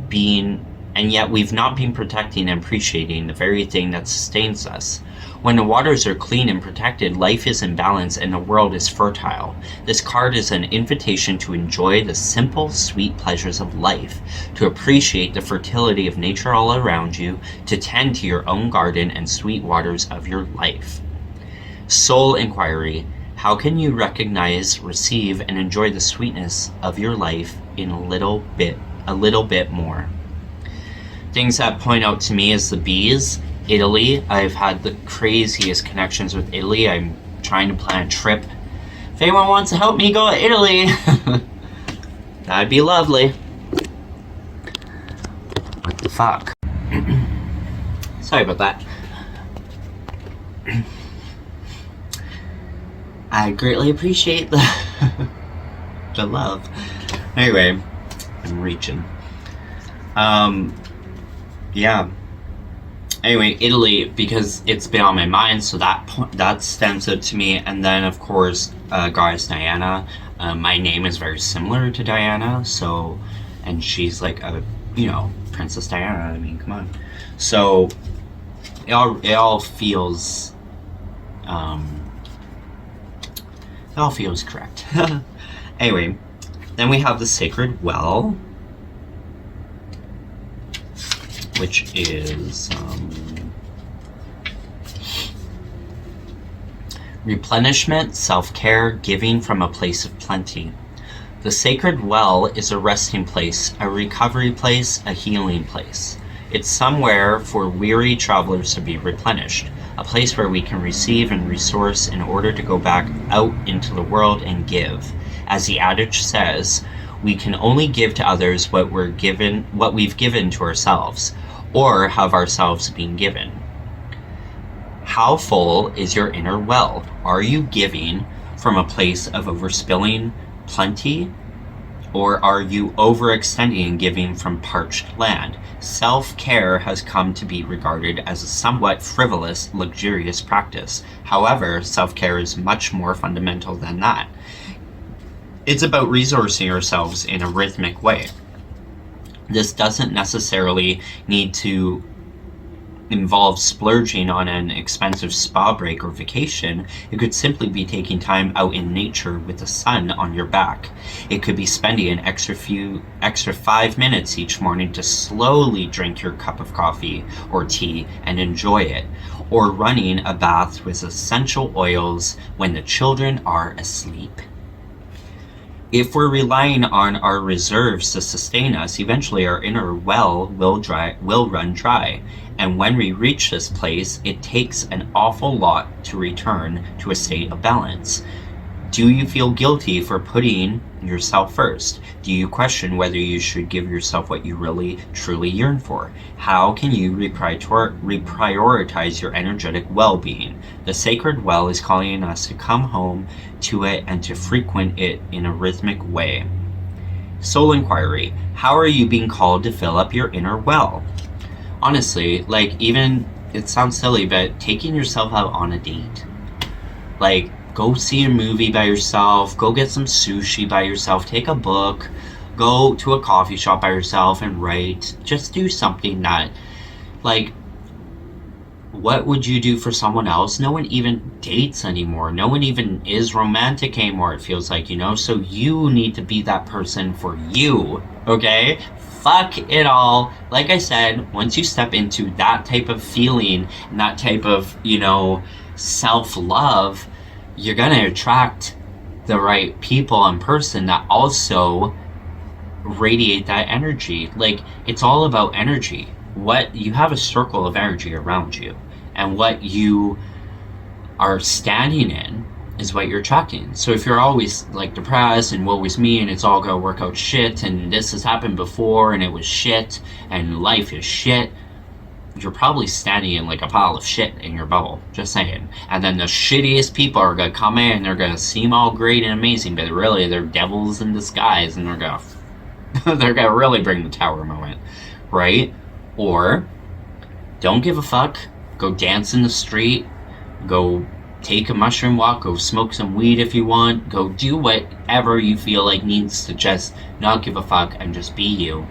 been protecting and appreciating the very thing that sustains us. When the waters are clean and protected, life is in balance and the world is fertile. This card is an invitation to enjoy the simple, sweet pleasures of life, to appreciate the fertility of nature all around you, to tend to your own garden and sweet waters of your life. Soul inquiry. How can you recognize, receive, and enjoy the sweetness of your life in a little bit more? Things that point out to me is the bees. Italy. I've had the craziest connections with Italy. I'm trying to plan a trip. If anyone wants to help me go to Italy, that'd be lovely. What the fuck? Sorry about that. I greatly appreciate the love. Anyway, I'm reaching. Yeah. Anyway, Italy, because it's been on my mind, so that stands out to me. And then, of course, goddess Diana. My name is very similar to Diana, so, and she's like a, Princess Diana. I mean, come on. So it all feels correct. Anyway, then we have the Sacred Well, which is replenishment, self-care, giving from a place of plenty. The Sacred Well is a resting place, a recovery place, a healing place. It's somewhere for weary travelers to be replenished, a place where we can receive and resource in order to go back out into the world and give. As the adage says, we can only give to others what we've given to ourselves, or have ourselves been given. How full is your inner well? Are you giving from a place of overspilling plenty, or are you overextending and giving from parched land? Self-care has come to be regarded as a somewhat frivolous, luxurious practice. However, self-care is much more fundamental than that. It's about resourcing ourselves in a rhythmic way. This doesn't necessarily need to involve splurging on an expensive spa break or vacation. It could simply be taking time out in nature with the sun on your back. It could be spending an extra 5 minutes each morning to slowly drink your cup of coffee or tea and enjoy it, or running a bath with essential oils when the children are asleep. If we're relying on our reserves to sustain us, eventually our inner well will run dry. And when we reach this place, it takes an awful lot to return to a state of balance. Do you feel guilty for putting yourself first? Do you question whether you should give yourself what you really, truly yearn for? How can you reprioritize your energetic well-being? The sacred well is calling us to come home to it and to frequent it in a rhythmic way. Soul inquiry. How are you being called to fill up your inner well? Honestly, like, even, it sounds silly, but taking yourself out on a date. Like, go see a movie by yourself, go get some sushi by yourself, take a book, go to a coffee shop by yourself and write. Just do something that, like, what would you do for someone else? No one even dates anymore. No one even is romantic anymore, it feels like, So you need to be that person for you, okay? Fuck it all. Like I said, once you step into that type of feeling and that type of, self-love, you're gonna attract the right people and person that also radiate that energy. Like, it's all about energy. What you have a circle of energy around you, and what you are standing in is what you're attracting. So if you're always like depressed and woe is me and it's all gonna work out shit and this has happened before and it was shit and life is shit, you're probably standing in like a pile of shit in your bubble, just saying. And then the shittiest people are gonna come in and they're gonna seem all great and amazing, but really they're devils in disguise, and they're gonna really bring the tower moment, right? Or don't give a fuck, go dance in the street, go take a mushroom walk, go smoke some weed if you want, go do whatever you feel like needs to just not give a fuck and just be you.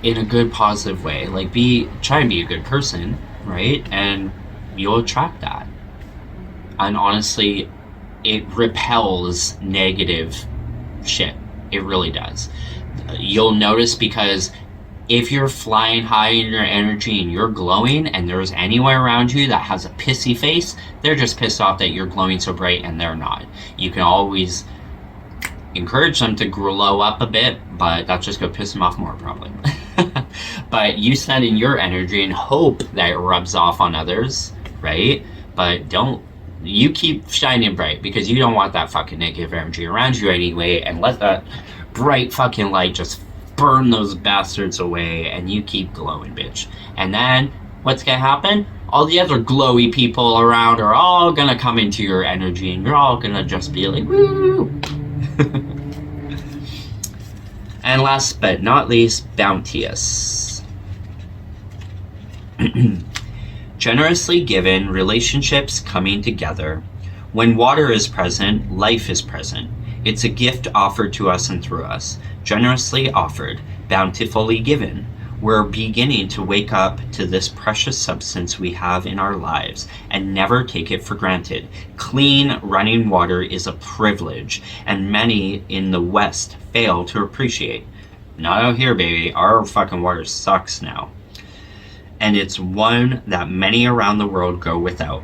In a good, positive way. Like, try and be a good person, right? And you'll attract that. And honestly, it repels negative shit. It really does. You'll notice, because if you're flying high in your energy and you're glowing and there's anyone around you that has a pissy face, they're just pissed off that you're glowing so bright and they're not. You can always encourage them to glow up a bit, but that's just gonna piss them off more, probably. But you send in your energy and hope that it rubs off on others, right? But you keep shining bright, because you don't want that fucking negative energy around you anyway, and let that bright fucking light just burn those bastards away, and you keep glowing, bitch. And then what's gonna happen? All the other glowy people around are all gonna come into your energy, and you're all gonna just be like, woo! And last but not least, bounteous. Generously given, relationships coming together. When water is present, life is present. It's a gift offered to us and through us. Generously offered, bountifully given. We're beginning to wake up to this precious substance we have in our lives and never take it for granted. Clean, running water is a privilege, and many in the West fail to appreciate. Not out here, baby. Our fucking water sucks now. And it's one that many around the world go without.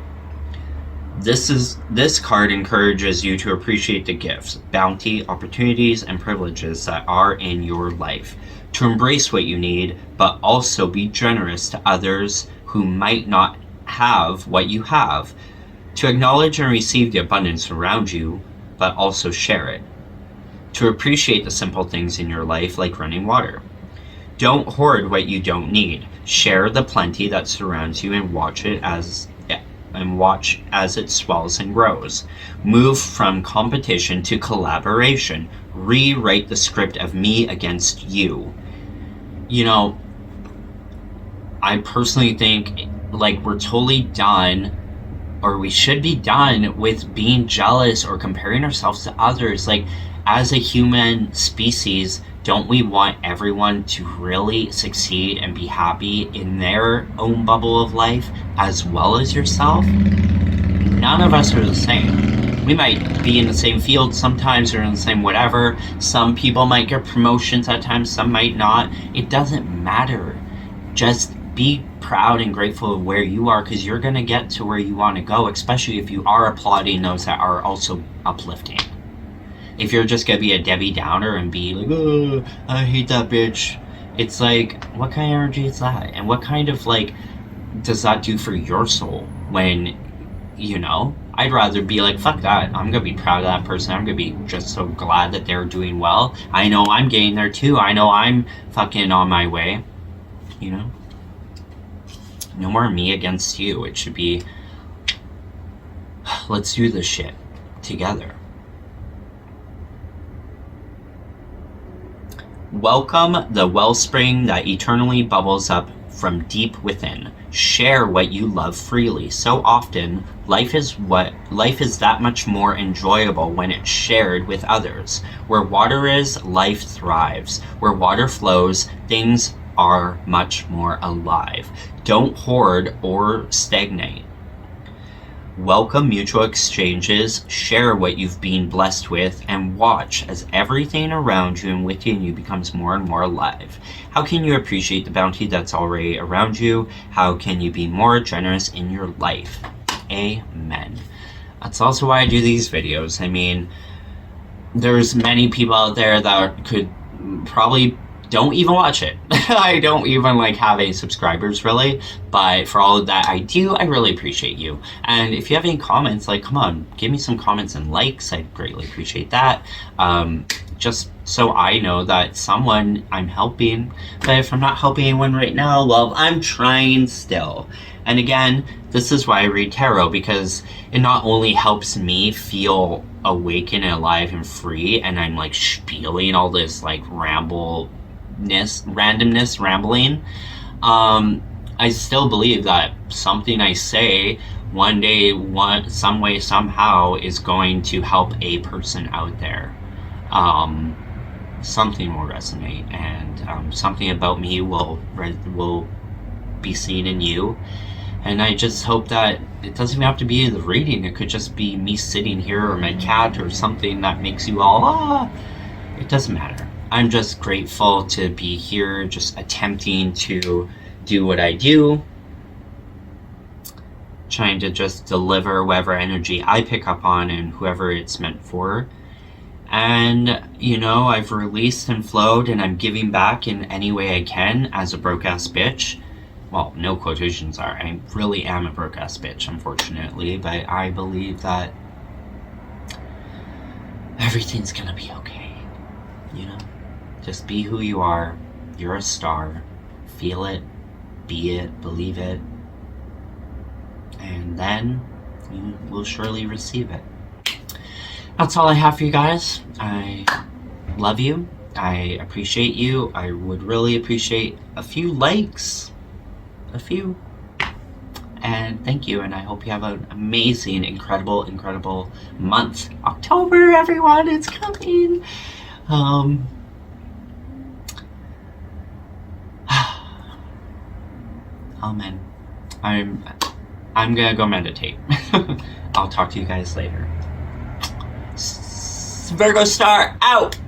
This card encourages you to appreciate the gifts, bounty, opportunities, and privileges that are in your life. To embrace what you need, but also be generous to others who might not have what you have. To acknowledge and receive the abundance around you, but also share it. To appreciate the simple things in your life, like running water. Don't hoard what you don't need. Share the plenty that surrounds you and watch as it swells and grows. Move from competition to collaboration. Rewrite the script of me against you. I personally think, like, we're totally done, or we should be done with being jealous or comparing ourselves to others. Like, as a human species, don't we want everyone to really succeed and be happy in their own bubble of life as well as yourself? None of us are the same. We might be in the same field sometimes or in the same whatever. Some people might get promotions at times, some might not. It doesn't matter. Just be proud and grateful of where you are, because you're going to get to where you want to go, especially if you are applauding those that are also uplifting. If you're just going to be a Debbie Downer and be like, oh, I hate that bitch, it's like, what kind of energy is that? And what kind of, like, does that do for your soul when, you know? I'd rather be like, fuck that. I'm going to be proud of that person. I'm going to be just so glad that they're doing well. I know I'm getting there too. I know I'm fucking on my way. You know? No more me against you. It should be, let's do this shit together. Welcome the wellspring that eternally bubbles up from deep within. Share what you love freely. So often, life is that much more enjoyable when it's shared with others. Where water is, life thrives. Where water flows, things are much more alive. Don't hoard or stagnate. Welcome mutual exchanges, share what you've been blessed with, and watch as everything around you and within you becomes more and more alive. How can you appreciate the bounty that's already around you? How can you be more generous in your life? Amen. That's also why I do these videos. I mean, there's many people out there that could probably don't even watch it. I don't even like have any subscribers really, but for all of that I do, I really appreciate you. And if you have any comments, like, come on, give me some comments and likes. I'd greatly appreciate that. Just so I know that someone I'm helping. But if I'm not helping anyone right now, well, I'm trying still. And again, this is why I read tarot, because it not only helps me feel awakened and alive and free, and I'm like spieling all this like randomness, rambling. I still believe that something I say one day, some way, somehow is going to help a person out there. Something will resonate, and something about me will be seen in you. And I just hope that it doesn't even have to be the reading. It could just be me sitting here, or my cat, or something that makes you all, it doesn't matter. I'm just grateful to be here, just attempting to do what I do, trying to just deliver whatever energy I pick up on and whoever it's meant for. And, you know, I've released and flowed, and I'm giving back in any way I can as a broke-ass bitch. Well, no quotations are. I really am a broke-ass bitch, unfortunately, but I believe that everything's gonna be okay, you know? Just be who you are. You're a star. Feel it, be it, believe it, and then you will surely receive it. That's all I have for you guys. I love you. I appreciate you. I would really appreciate a few likes. A few. And thank you, and I hope you have an amazing, incredible month. October, everyone, it's coming. Amen. I'm gonna go meditate. I'll talk to you guys later. VirgoStar out!